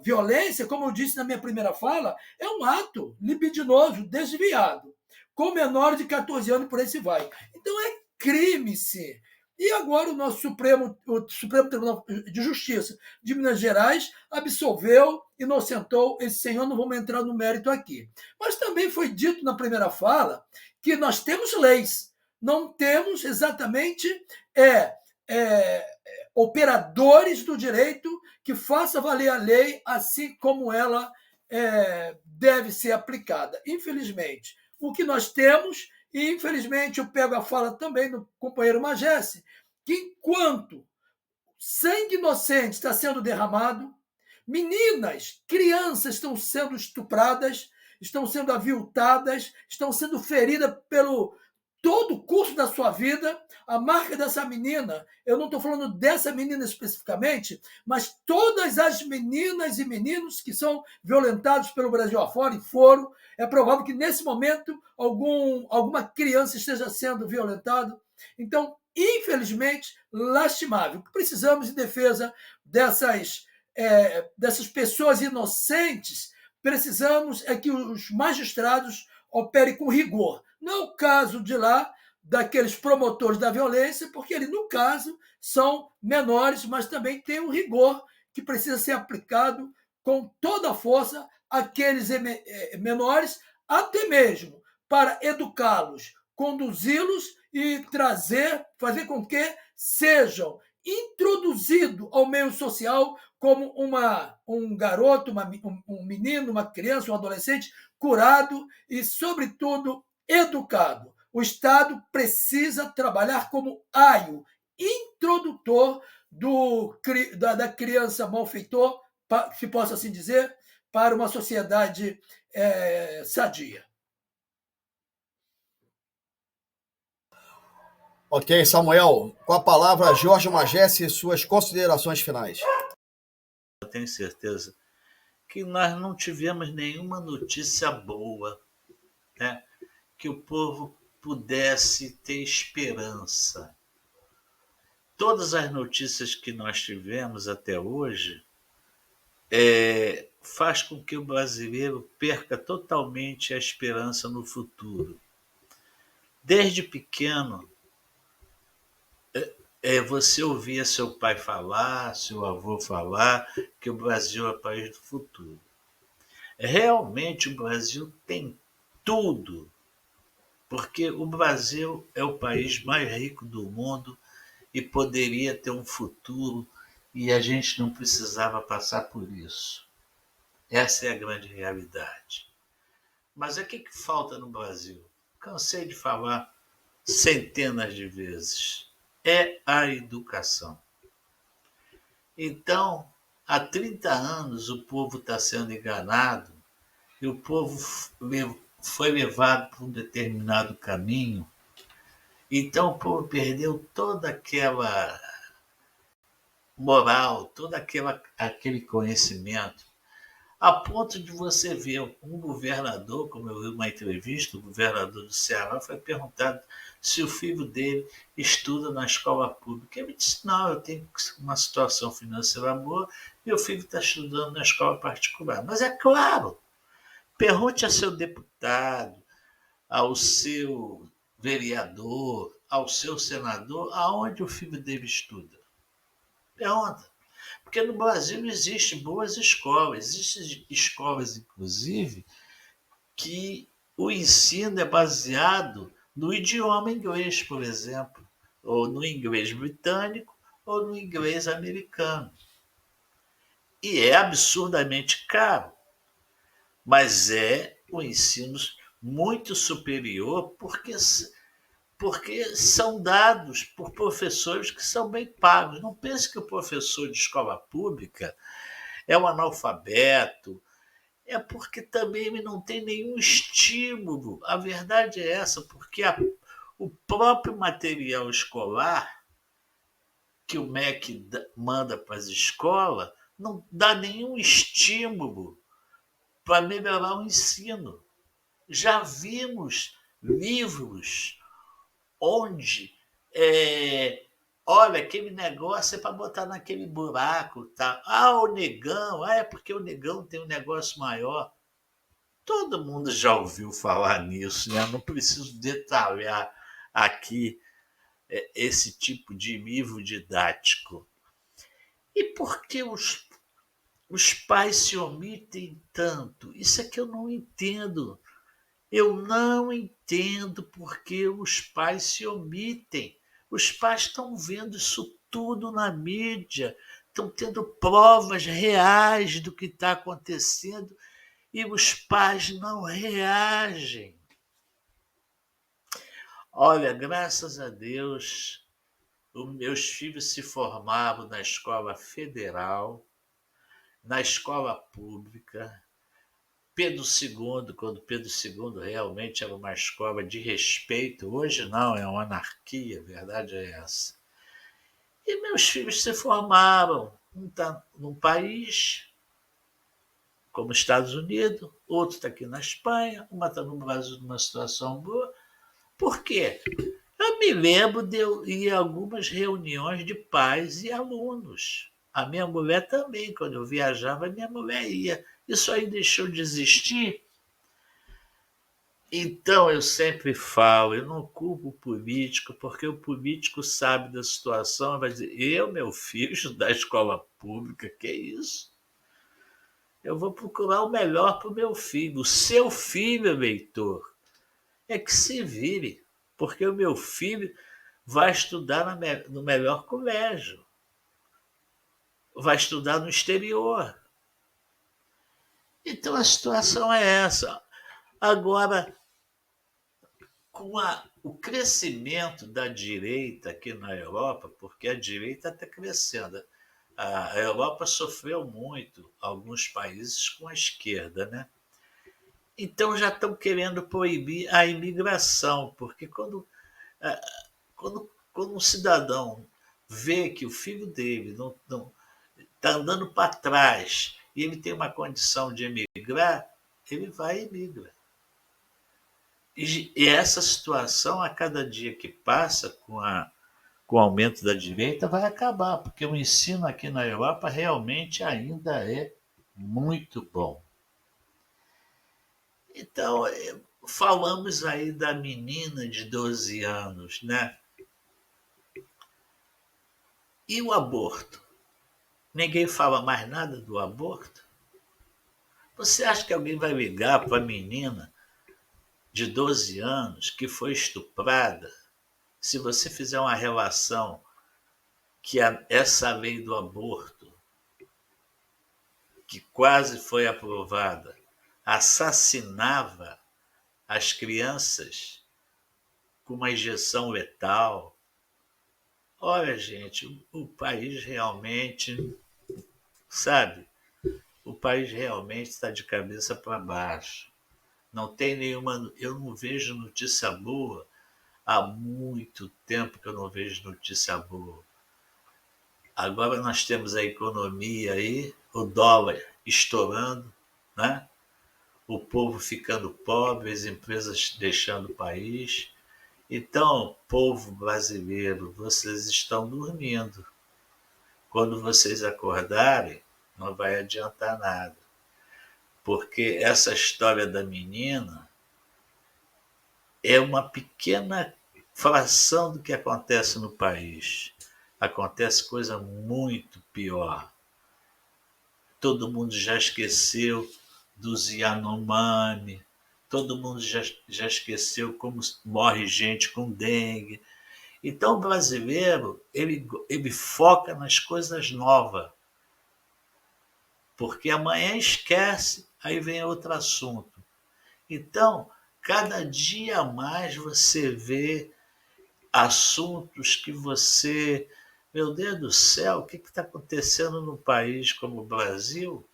violência, como eu disse na minha primeira fala, é um ato libidinoso, desviado, com menores de 14 anos, por aí se vai. Então é crime-se. E agora o Supremo Tribunal de Justiça de Minas Gerais absolveu, inocentou esse senhor, não vamos entrar no mérito aqui. Mas também foi dito na primeira fala que nós temos leis, não temos exatamente operadores do direito que façam valer a lei assim como ela deve ser aplicada. Infelizmente, o que nós temos, e infelizmente eu pego a fala também do companheiro Magesse, que enquanto sangue inocente está sendo derramado, meninas, crianças estão sendo estupradas, estão sendo aviltadas, estão sendo feridas pelo todo o curso da sua vida. A marca dessa menina, eu não estou falando dessa menina especificamente, mas todas as meninas e meninos que são violentados pelo Brasil afora e foram, é provável que nesse momento alguma criança esteja sendo violentada. Então, infelizmente, lastimável. Precisamos, em defesa dessas pessoas inocentes, precisamos que os magistrados operem com rigor. Não é o caso de lá, daqueles promotores da violência, porque eles, no caso, são menores, mas também tem um rigor que precisa ser aplicado com toda a força àqueles menores, até mesmo para educá-los, conduzi-los e fazer com que sejam introduzidos ao meio social como um garoto, um menino, uma criança, um adolescente curado e, sobretudo, educado. O Estado precisa trabalhar como aio introdutor da criança malfeitor, se possa assim dizer, para uma sociedade sadia. Ok, Samuel. Com a palavra, Jorge Magesse e suas considerações finais. Eu tenho certeza que nós não tivemos nenhuma notícia boa, né? Que o povo pudesse ter esperança. Todas as notícias que nós tivemos até hoje faz com que o brasileiro perca totalmente a esperança no futuro. Desde pequeno, você ouvia seu pai falar, seu avô falar, que o Brasil é o país do futuro. Realmente o Brasil tem tudo, porque o Brasil é o país mais rico do mundo e poderia ter um futuro e a gente não precisava passar por isso. Essa é a grande realidade. Mas o que falta no Brasil? Cansei de falar centenas de vezes. É a educação. Então, há 30 anos o povo está sendo enganado e o povo foi levado por um determinado caminho. Então o povo perdeu toda aquela moral, todo aquele conhecimento, a ponto de você ver um governador, como eu vi uma entrevista, o governador do Ceará foi perguntado se o filho dele estuda na escola pública. Ele disse, não, eu tenho uma situação financeira boa, meu filho está estudando na escola particular. Mas é claro, pergunte a seu deputado, ao seu vereador, ao seu senador, aonde o filho dele estuda. Pergunta. Porque no Brasil existem boas escolas, existem escolas, inclusive, que o ensino é baseado no idioma inglês, por exemplo, ou no inglês britânico, ou no inglês americano. E é absurdamente caro, mas é um ensino muito superior porque são dados por professores que são bem pagos. Não pense que o professor de escola pública é um analfabeto, é porque também ele não tem nenhum estímulo. A verdade é essa, porque o próprio material escolar que o MEC manda para as escolas não dá nenhum estímulo para melhorar o ensino. Já vimos livros onde olha, aquele negócio é para botar naquele buraco, tá? O negão, é porque o negão tem um negócio maior. Todo mundo já ouviu falar nisso, né? Não preciso detalhar aqui esse tipo de livro didático. E por que os pais se omitem tanto? Isso é que eu não entendo. Eu não entendo por que os pais se omitem. Os pais estão vendo isso tudo na mídia, estão tendo provas reais do que está acontecendo e os pais não reagem. Olha, graças a Deus, os meus filhos se formaram na escola federal, na escola pública. Pedro II, quando Pedro II realmente era uma escola de respeito, hoje não, é uma anarquia, a verdade é essa. E meus filhos se formaram. Um está num país como Estados Unidos, outro está aqui na Espanha, uma está no Brasil numa situação boa. Por quê? Eu me lembro de eu ir a algumas reuniões de pais e alunos. A minha mulher também, quando eu viajava, a minha mulher ia. Isso aí deixou de existir. Então eu sempre falo, eu não culpo o político, porque o político sabe da situação e vai dizer, meu filho, estudar escola pública, que isso? Eu vou procurar o melhor para o meu filho. O seu filho, eleitor, é que se vire, porque o meu filho vai estudar no melhor colégio, vai estudar no exterior. Então a situação é essa. Agora, com o crescimento da direita aqui na Europa, porque a direita está crescendo, a Europa sofreu muito, alguns países com a esquerda, né? Então já estão querendo proibir a imigração, porque quando um cidadão vê que o filho dele não está andando para trás e ele tem uma condição de emigrar, ele vai e emigra. E essa situação, a cada dia que passa, com o aumento da direita, vai acabar, porque o ensino aqui na Europa realmente ainda é muito bom. Então, falamos aí da menina de 12 anos, né? E o aborto? Ninguém fala mais nada do aborto? Você acha que alguém vai ligar para a menina de 12 anos que foi estuprada se você fizer uma relação que essa lei do aborto, que quase foi aprovada, assassinava as crianças com uma injeção letal? Olha, gente, o país realmente, sabe, o país realmente está de cabeça para baixo. Não tem nenhuma. Eu não vejo notícia boa. Há muito tempo que eu não vejo notícia boa. Agora nós temos a economia aí, o dólar estourando, né? O povo ficando pobre, as empresas deixando o país. Então, povo brasileiro, vocês estão dormindo. Quando vocês acordarem, não vai adiantar nada. Porque essa história da menina é uma pequena fração do que acontece no país. Acontece coisa muito pior. todo mundo já esqueceu dos Yanomami, todo mundo já esqueceu como morre gente com dengue. Então, o brasileiro ele foca nas coisas novas, porque amanhã esquece, aí vem outro assunto. Então, cada dia mais você vê assuntos que você. Meu Deus do céu, o que está acontecendo num país como o Brasil?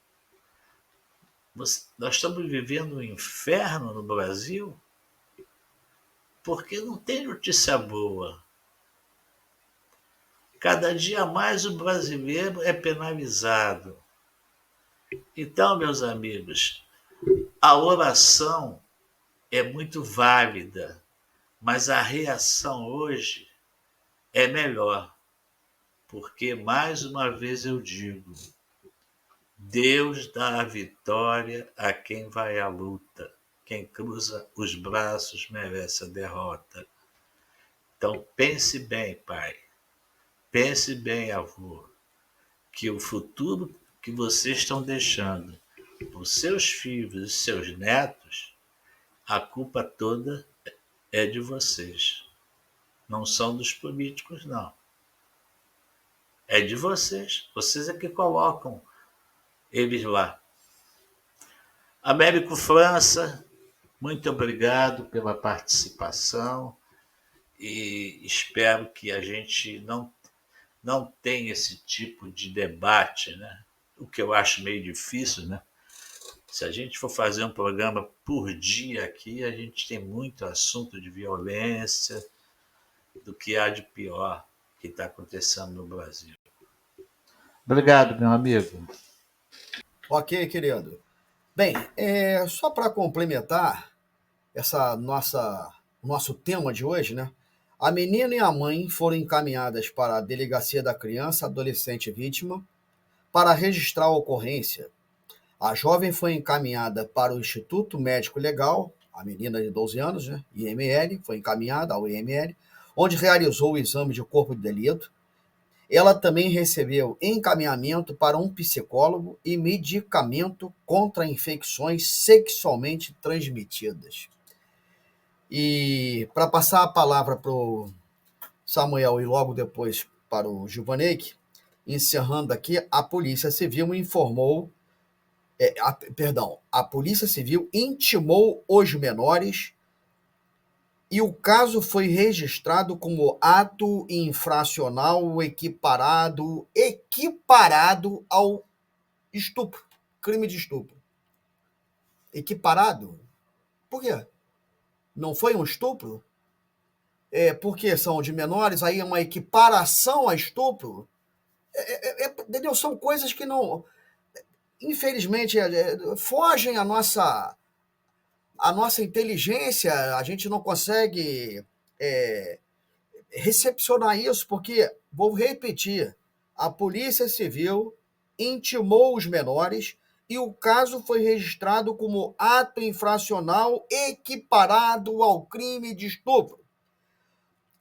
Nós estamos vivendo um inferno no Brasil porque não tem notícia boa. Cada dia mais o brasileiro é penalizado. Então, meus amigos, a oração é muito válida, mas a reação hoje é melhor, porque, mais uma vez eu digo, Deus dá a vitória a quem vai à luta. Quem cruza os braços merece a derrota. Então, pense bem, pai. Pense bem, avô, que o futuro que vocês estão deixando para os seus filhos e seus netos, a culpa toda é de vocês. Não são dos políticos, não. É de vocês. Vocês é que colocam eles lá. Américo França, muito obrigado pela participação e espero que a gente não tenha esse tipo de debate, né? O que eu acho meio difícil, né? Se a gente for fazer um programa por dia aqui, a gente tem muito assunto de violência, do que há de pior que está acontecendo no Brasil. Obrigado, meu amigo. Ok, querido. Bem, só para complementar nosso tema de hoje, né? A menina e a mãe foram encaminhadas para a Delegacia da Criança e Adolescente Vítima para registrar a ocorrência. A jovem foi encaminhada para o Instituto Médico Legal, a menina de 12 anos, né? IML, foi encaminhada ao IML, onde realizou o exame de corpo de delito. Ela também recebeu encaminhamento para um psicólogo e medicamento contra infecções sexualmente transmitidas. E para passar a palavra para o Samuel e logo depois para o Givaneik, encerrando aqui, a Polícia Civil informou, a Polícia Civil intimou os menores e o caso foi registrado como ato infracional equiparado ao estupro, crime de estupro. Equiparado? Por quê? Não foi um estupro? Porque são de menores, aí é uma equiparação a estupro? Entendeu? São coisas que não, infelizmente, fogem à nossa inteligência. A gente não consegue recepcionar isso, porque, vou repetir, a Polícia Civil intimou os menores e o caso foi registrado como ato infracional equiparado ao crime de estupro.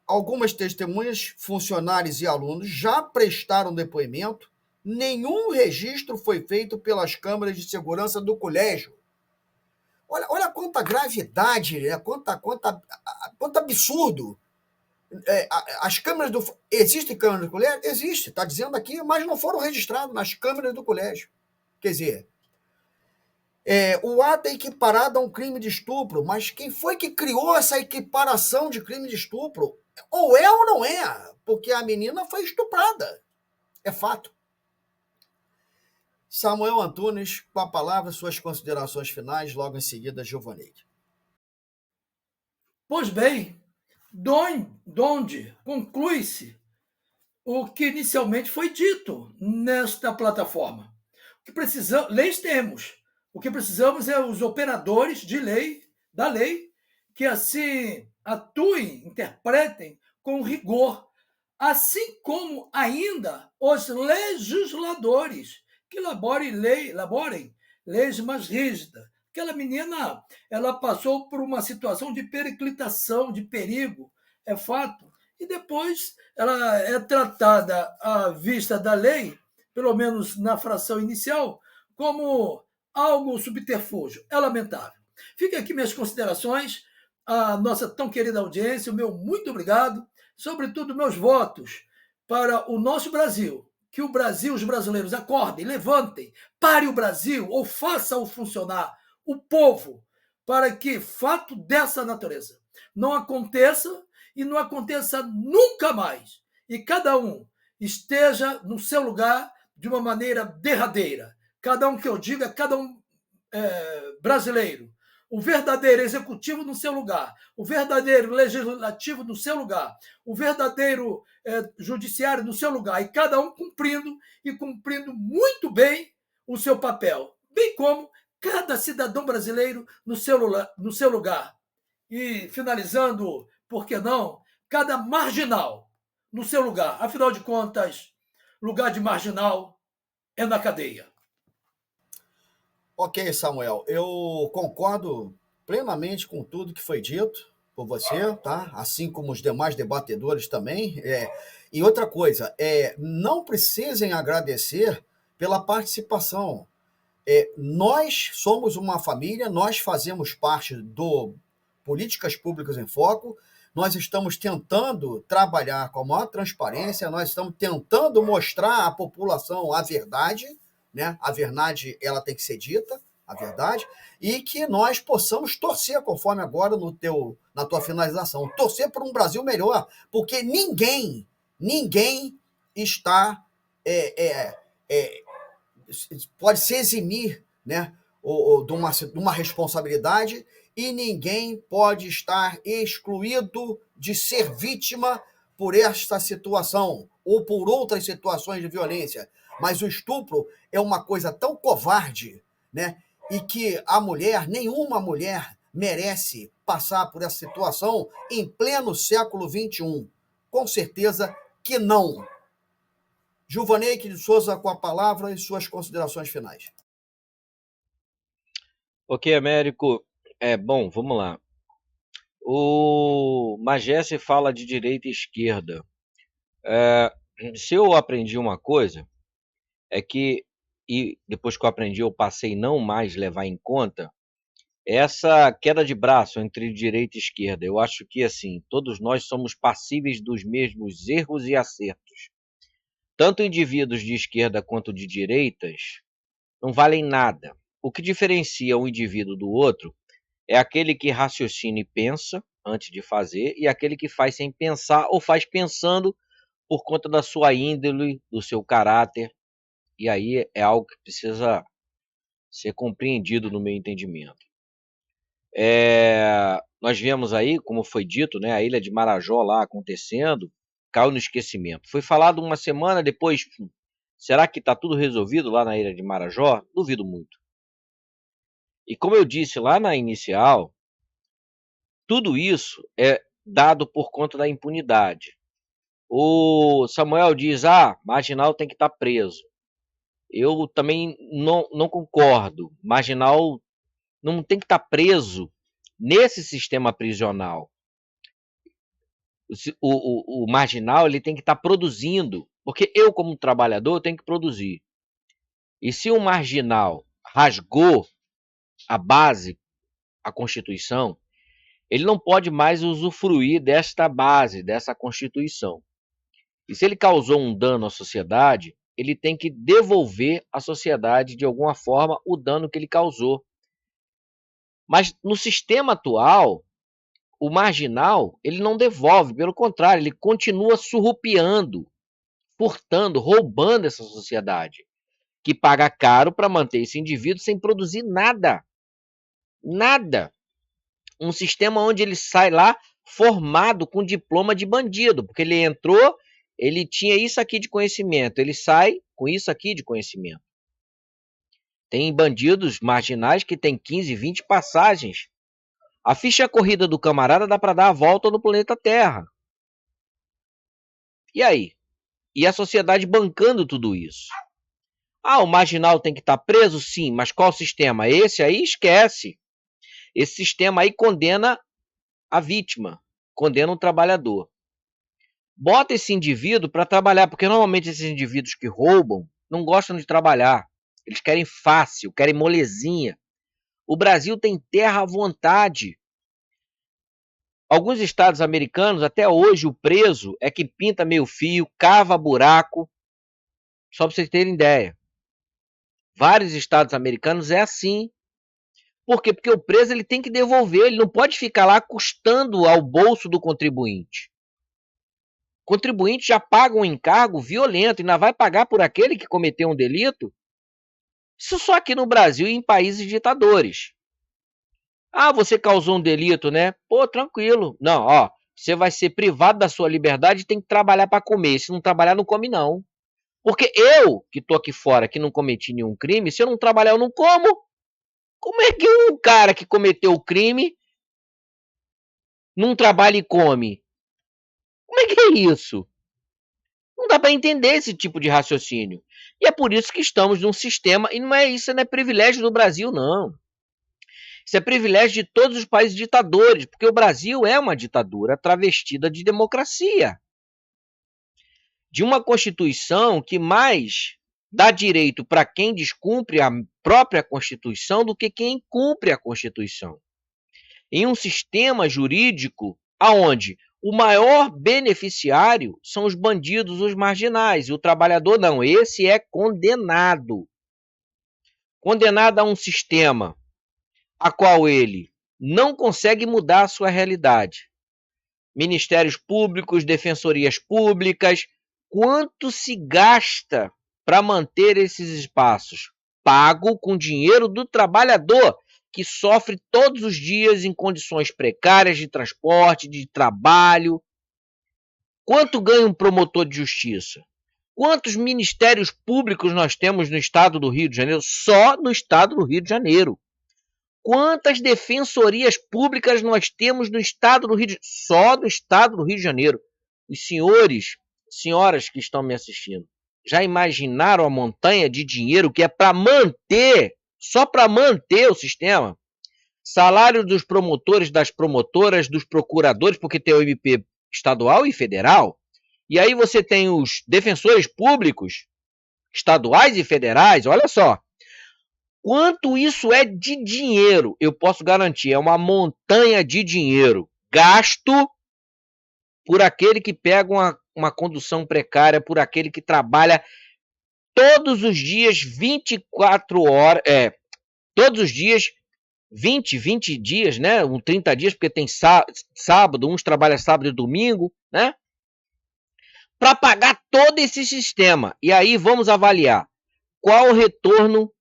Algumas testemunhas, funcionários e alunos já prestaram depoimento. Nenhum registro foi feito pelas câmeras de segurança do colégio. Olha quanta gravidade, quanto absurdo. As câmeras do... Existem câmeras do colégio? Existe, está dizendo aqui, mas não foram registradas nas câmeras do colégio. Quer dizer, o ato é equiparado a um crime de estupro, mas quem foi que criou essa equiparação de crime de estupro? Ou é ou não é, porque a menina foi estuprada. É fato. Samuel Antunes, com a palavra, suas considerações finais, logo em seguida, Givaneik. Pois bem, donde conclui-se o que inicialmente foi dito nesta plataforma. O que precisamos, leis temos. O que precisamos é os operadores de lei, da lei, que assim atuem, interpretem com rigor, assim como ainda os legisladores que elaborem leis mais rígidas. Aquela menina, ela passou por uma situação de periclitação, de perigo, é fato, e depois ela é tratada à vista da lei, pelo menos na fração inicial, como algo subterfúgio. É lamentável. Fiquem aqui minhas considerações, a nossa tão querida audiência, o meu muito obrigado, sobretudo meus votos para o nosso Brasil. Que o Brasil, os brasileiros acordem, levantem, pare o Brasil ou faça-o funcionar, o povo, para que fato dessa natureza não aconteça e não aconteça nunca mais. E cada um esteja no seu lugar de uma maneira derradeira. Cada um que eu diga, cada um brasileiro. O verdadeiro executivo no seu lugar, o verdadeiro legislativo no seu lugar, o verdadeiro judiciário no seu lugar, e cada um cumprindo muito bem o seu papel, bem como cada cidadão brasileiro no seu lugar. E finalizando, por que não, cada marginal no seu lugar. Afinal de contas, lugar de marginal é na cadeia. Ok, Samuel, eu concordo plenamente com tudo que foi dito por você, tá? Assim como os demais debatedores também. E outra coisa, não precisem agradecer pela participação. Nós somos uma família, nós fazemos parte do Políticas Públicas em Foco, nós estamos tentando trabalhar com a maior transparência, nós estamos tentando mostrar à população a verdade, né? A verdade, ela tem que ser dita, a verdade, e que nós possamos torcer, conforme agora na tua finalização, torcer por um Brasil melhor, porque ninguém está pode se eximir, né, de uma responsabilidade, e ninguém pode estar excluído de ser vítima por esta situação ou por outras situações de violência. Mas o estupro é uma coisa tão covarde, né, e que nenhuma mulher merece passar por essa situação em pleno século XXI. Com certeza que não. Gilvaneide de Souza, com a palavra e suas considerações finais. Ok, Américo. Bom, vamos lá. O Magesse fala de direita e esquerda. Se eu aprendi uma coisa, e depois que eu aprendi, eu passei não mais levar em conta essa queda de braço entre direita e esquerda. Eu acho que, assim, todos nós somos passíveis dos mesmos erros e acertos. Tanto indivíduos de esquerda quanto de direitas não valem nada. O que diferencia um indivíduo do outro é aquele que raciocina e pensa antes de fazer, e aquele que faz sem pensar ou faz pensando por conta da sua índole, do seu caráter. E aí é algo que precisa ser compreendido no meu entendimento. Nós vemos aí, como foi dito, né, a ilha de Marajó lá acontecendo, caiu no esquecimento. Foi falado uma semana depois, será que está tudo resolvido lá na ilha de Marajó? Duvido muito. E como eu disse lá na inicial, tudo isso é dado por conta da impunidade. O Samuel diz, marginal tem que estar preso. Eu também não concordo. Marginal não tem que estar preso nesse sistema prisional. O marginal ele tem que estar produzindo, porque eu, como trabalhador, tenho que produzir. E se o marginal rasgou a base, a Constituição, ele não pode mais usufruir desta base, dessa Constituição. E se ele causou um dano à sociedade, ele tem que devolver à sociedade, de alguma forma, o dano que ele causou. Mas no sistema atual, o marginal, ele não devolve, pelo contrário, ele continua surrupiando, furtando, roubando essa sociedade, que paga caro para manter esse indivíduo sem produzir nada. Nada. Um sistema onde ele sai lá formado com diploma de bandido, porque ele entrou, ele tinha isso aqui de conhecimento, ele sai com isso aqui de conhecimento. Tem bandidos marginais que têm 15, 20 passagens. A ficha corrida do camarada dá para dar a volta no planeta Terra. E aí? E a sociedade bancando tudo isso. O marginal tem que estar preso? Sim, mas qual sistema? Esse aí esquece. Esse sistema aí condena a vítima, condena o trabalhador. Bota esse indivíduo para trabalhar, porque normalmente esses indivíduos que roubam não gostam de trabalhar. Eles querem fácil, querem molezinha. O Brasil tem terra à vontade. Alguns estados americanos, até hoje, o preso é que pinta meio fio, cava buraco. Só para vocês terem ideia. Vários estados americanos é assim. Por quê? Porque o preso ele tem que devolver, ele não pode ficar lá custando ao bolso do contribuinte. O contribuinte já paga um encargo violento e ainda vai pagar por aquele que cometeu um delito? Isso só aqui no Brasil e em países ditadores. Ah, você causou um delito, né? Pô, tranquilo. Não, ó, você vai ser privado da sua liberdade e tem que trabalhar para comer. Se não trabalhar, não come não. Porque eu, que tô aqui fora, que não cometi nenhum crime, se eu não trabalhar, eu não como. Como é que um cara que cometeu o crime não trabalha e come? Como é que é isso? Não dá para entender esse tipo de raciocínio. E é por isso que estamos num sistema, e não é isso, não é privilégio do Brasil, não. Isso é privilégio de todos os países ditadores, porque o Brasil é uma ditadura travestida de democracia. De uma Constituição que mais dá direito para quem descumpre a própria Constituição do que quem cumpre a Constituição. Em um sistema jurídico onde o maior beneficiário são os bandidos, os marginais, e o trabalhador não, esse é condenado. Condenado a um sistema a qual ele não consegue mudar a sua realidade. Ministérios públicos, defensorias públicas, quanto se gasta para manter esses espaços? Pago com dinheiro do trabalhador, que sofre todos os dias em condições precárias de transporte, de trabalho. Quanto ganha um promotor de justiça? Quantos ministérios públicos nós temos no estado do Rio de Janeiro? Só no estado do Rio de Janeiro. Quantas defensorias públicas nós temos no estado do Rio de Janeiro? Só no estado do Rio de Janeiro. Os senhores, senhoras que estão me assistindo, já imaginaram a montanha de dinheiro que é para manter, só para manter o sistema? Salário dos promotores, das promotoras, dos procuradores, porque tem o MP estadual e federal. E aí você tem os defensores públicos, estaduais e federais, olha só. Quanto isso é de dinheiro, eu posso garantir, é uma montanha de dinheiro gasto por aquele que pega uma condução precária, por aquele que trabalha todos os dias 24 horas, todos os dias 20 dias, né? 30 dias, porque tem sábado, uns trabalham sábado e domingo, né? Para pagar todo esse sistema. E aí vamos avaliar qual o retorno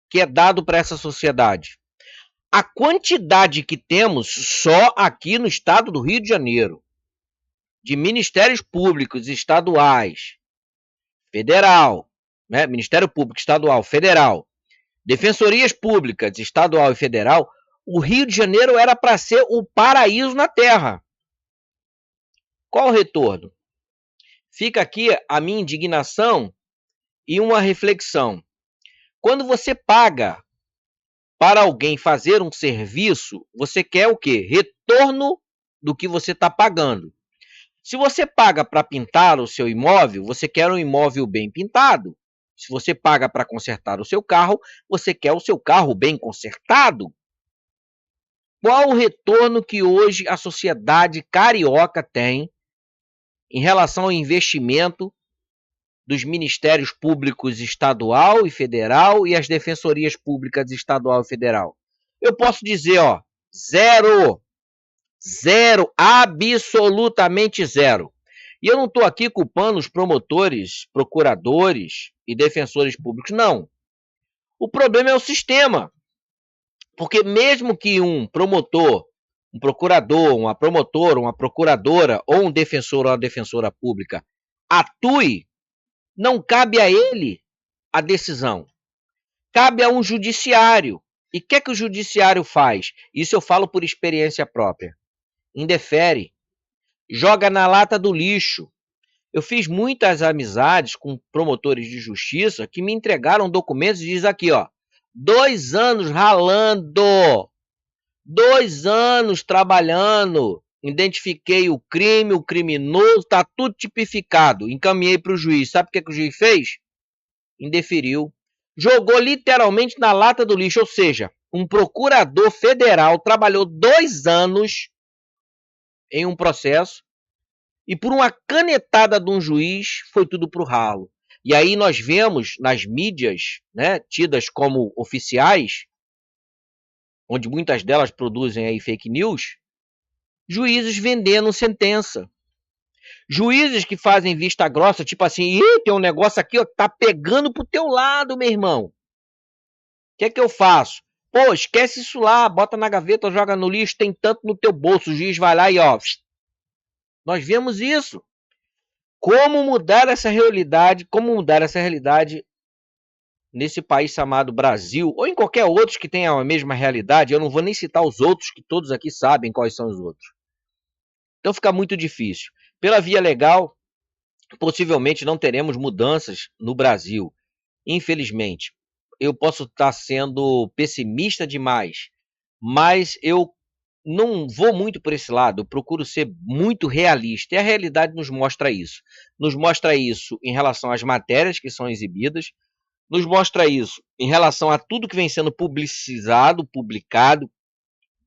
que é dado para essa sociedade. A quantidade que temos só aqui no estado do Rio de Janeiro, de ministérios públicos estaduais, federal, né? Ministério Público Estadual, federal, defensorias públicas estadual e federal, o Rio de Janeiro era para ser o paraíso na Terra. Qual o retorno? Fica aqui a minha indignação e uma reflexão. Quando você paga para alguém fazer um serviço, você quer o quê? Retorno do que você está pagando. Se você paga para pintar o seu imóvel, você quer um imóvel bem pintado. Se você paga para consertar o seu carro, você quer o seu carro bem consertado. Qual o retorno que hoje a sociedade carioca tem em relação ao investimento dos ministérios públicos estadual e federal e as defensorias públicas estadual e federal? Eu posso dizer, ó, zero, absolutamente zero. E eu não estou aqui culpando os promotores, procuradores e defensores públicos, não. O problema é o sistema. Porque mesmo que um promotor, um procurador, uma promotora, uma procuradora ou um defensor ou uma defensora pública atue, não cabe a ele a decisão. Cabe a um judiciário. E o que é que o judiciário faz? Isso eu falo por experiência própria. Indefere. Joga na lata do lixo. Eu fiz muitas amizades com promotores de justiça que me entregaram documentos e diz aqui, ó, 2 anos ralando, 2 anos trabalhando, identifiquei o crime, o criminoso, está tudo tipificado, encaminhei para o juiz. Sabe o que o juiz fez? Indeferiu. jogou literalmente na lata do lixo, ou seja, um procurador federal trabalhou 2 anos em um processo e por uma canetada de um juiz foi tudo pro ralo. E aí nós vemos nas mídias, né, tidas como oficiais, onde muitas delas produzem aí fake news, juízes vendendo sentença. Juízes que fazem vista grossa, tipo assim, tem um negócio aqui, ó, tá pegando pro teu lado, meu irmão. O que é que eu faço? Pô, esquece isso lá, bota na gaveta, joga no lixo, tem tanto no teu bolso, o juiz vai lá e ó. Nós vemos isso. Como mudar essa realidade nesse país chamado Brasil, ou em qualquer outro que tenha a mesma realidade, eu não vou nem citar os outros, que todos aqui sabem quais são os outros. Então fica muito difícil. Pela via legal, possivelmente não teremos mudanças no Brasil. Infelizmente, eu posso estar sendo pessimista demais, mas eu não vou muito por esse lado, eu procuro ser muito realista, e a realidade nos mostra isso. Nos mostra isso em relação às matérias que são exibidas, nos mostra isso em relação a tudo que vem sendo publicizado, publicado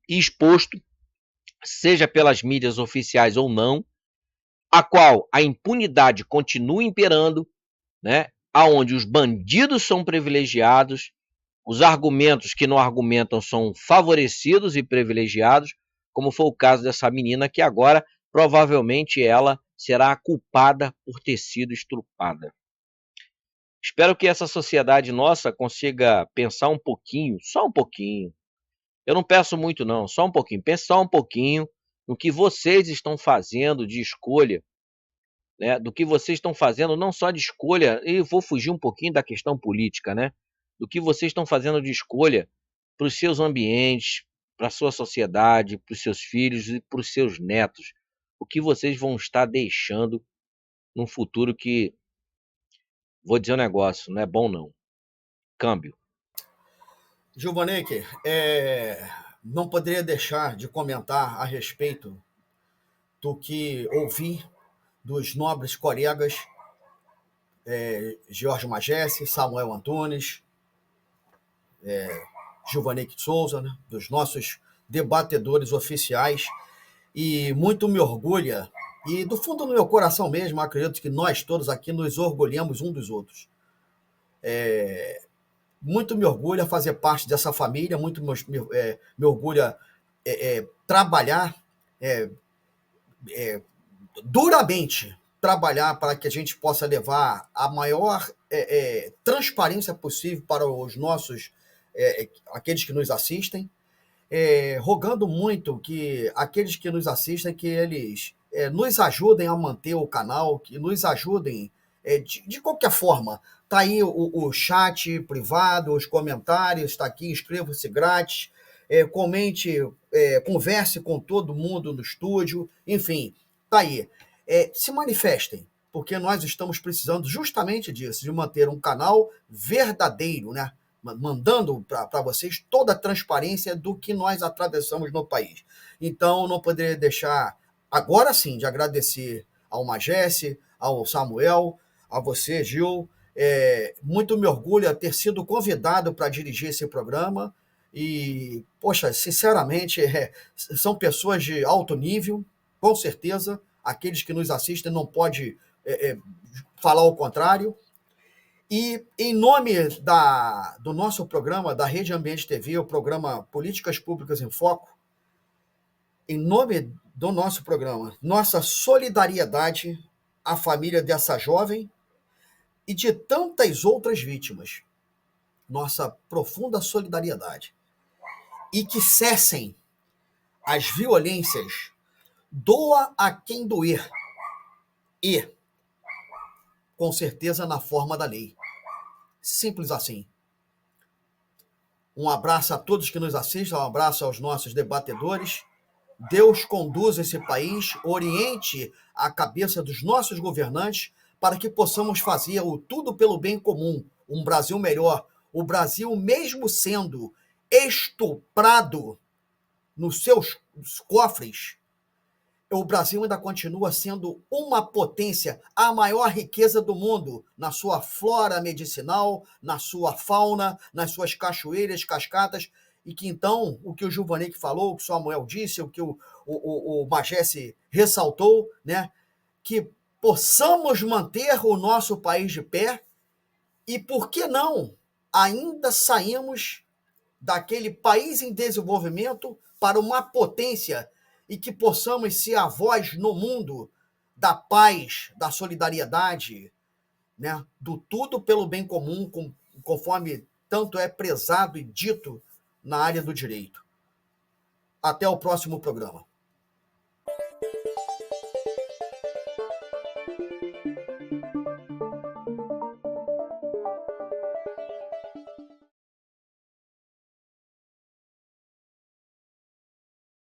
e exposto, seja pelas mídias oficiais ou não, a qual a impunidade continua imperando, né? Aonde os bandidos são privilegiados, os argumentos que não argumentam são favorecidos e privilegiados, como foi o caso dessa menina que agora provavelmente ela será a culpada por ter sido estrupada. Espero que essa sociedade nossa consiga pensar um pouquinho, só um pouquinho. Eu não peço muito não, só um pouquinho. Pense só um pouquinho no que vocês estão fazendo de escolha, né? Do que vocês estão fazendo não só de escolha, e vou fugir um pouquinho da questão política, né? Do que vocês estão fazendo de escolha para os seus ambientes, para a sua sociedade, para os seus filhos e para os seus netos. O que vocês vão estar deixando num futuro que, vou dizer um negócio, não é bom não. Câmbio. Gilvanek, não poderia deixar de comentar a respeito do que ouvi dos nobres colegas Jorge Magesse, Samuel Antunes, Gilvanek de Souza, né, dos nossos debatedores oficiais, e muito me orgulha, e do fundo do meu coração mesmo, acredito que nós todos aqui nos orgulhamos um dos outros. Muito me orgulha fazer parte dessa família, muito me orgulha trabalhar duramente, trabalhar para que a gente possa levar a maior transparência possível para os nossos, aqueles que nos assistem, rogando muito que aqueles que nos assistem, que eles nos ajudem a manter o canal, que nos ajudem de qualquer forma. Está aí o chat privado, os comentários, está aqui, inscreva-se grátis, comente, converse com todo mundo no estúdio, enfim, está aí. Se manifestem, porque nós estamos precisando justamente disso, de manter um canal verdadeiro, né? Mandando para vocês toda a transparência do que nós atravessamos no país. Então, não poderia deixar, agora sim, de agradecer ao Magesse, ao Samuel, a você, Gil. Muito me orgulha ter sido convidado para dirigir esse programa e, poxa, sinceramente, são pessoas de alto nível, com certeza. Aqueles que nos assistem não podem falar o contrário. E, em nome do nosso programa, da Rede Ambiente TV, o programa Políticas Públicas em Foco, em nome do nosso programa, nossa solidariedade à família dessa jovem e de tantas outras vítimas. Nossa profunda solidariedade. E que cessem as violências. Doa a quem doer. E, com certeza, na forma da lei. Simples assim. Um abraço a todos que nos assistem, um abraço aos nossos debatedores. Deus conduza esse país, oriente a cabeça dos nossos governantes para que possamos fazer o tudo pelo bem comum, um Brasil melhor. O Brasil, mesmo sendo estuprado nos seus cofres, o Brasil ainda continua sendo uma potência, a maior riqueza do mundo, na sua flora medicinal, na sua fauna, nas suas cachoeiras, cascatas, e que então, o que o Gilvanek falou, o que o Samuel disse, o que o Magesse ressaltou, né, que possamos manter o nosso país de pé e, por que não, ainda saímos daquele país em desenvolvimento para uma potência e que possamos ser a voz no mundo da paz, da solidariedade, né, do tudo pelo bem comum, conforme tanto é prezado e dito na área do direito. Até o próximo programa.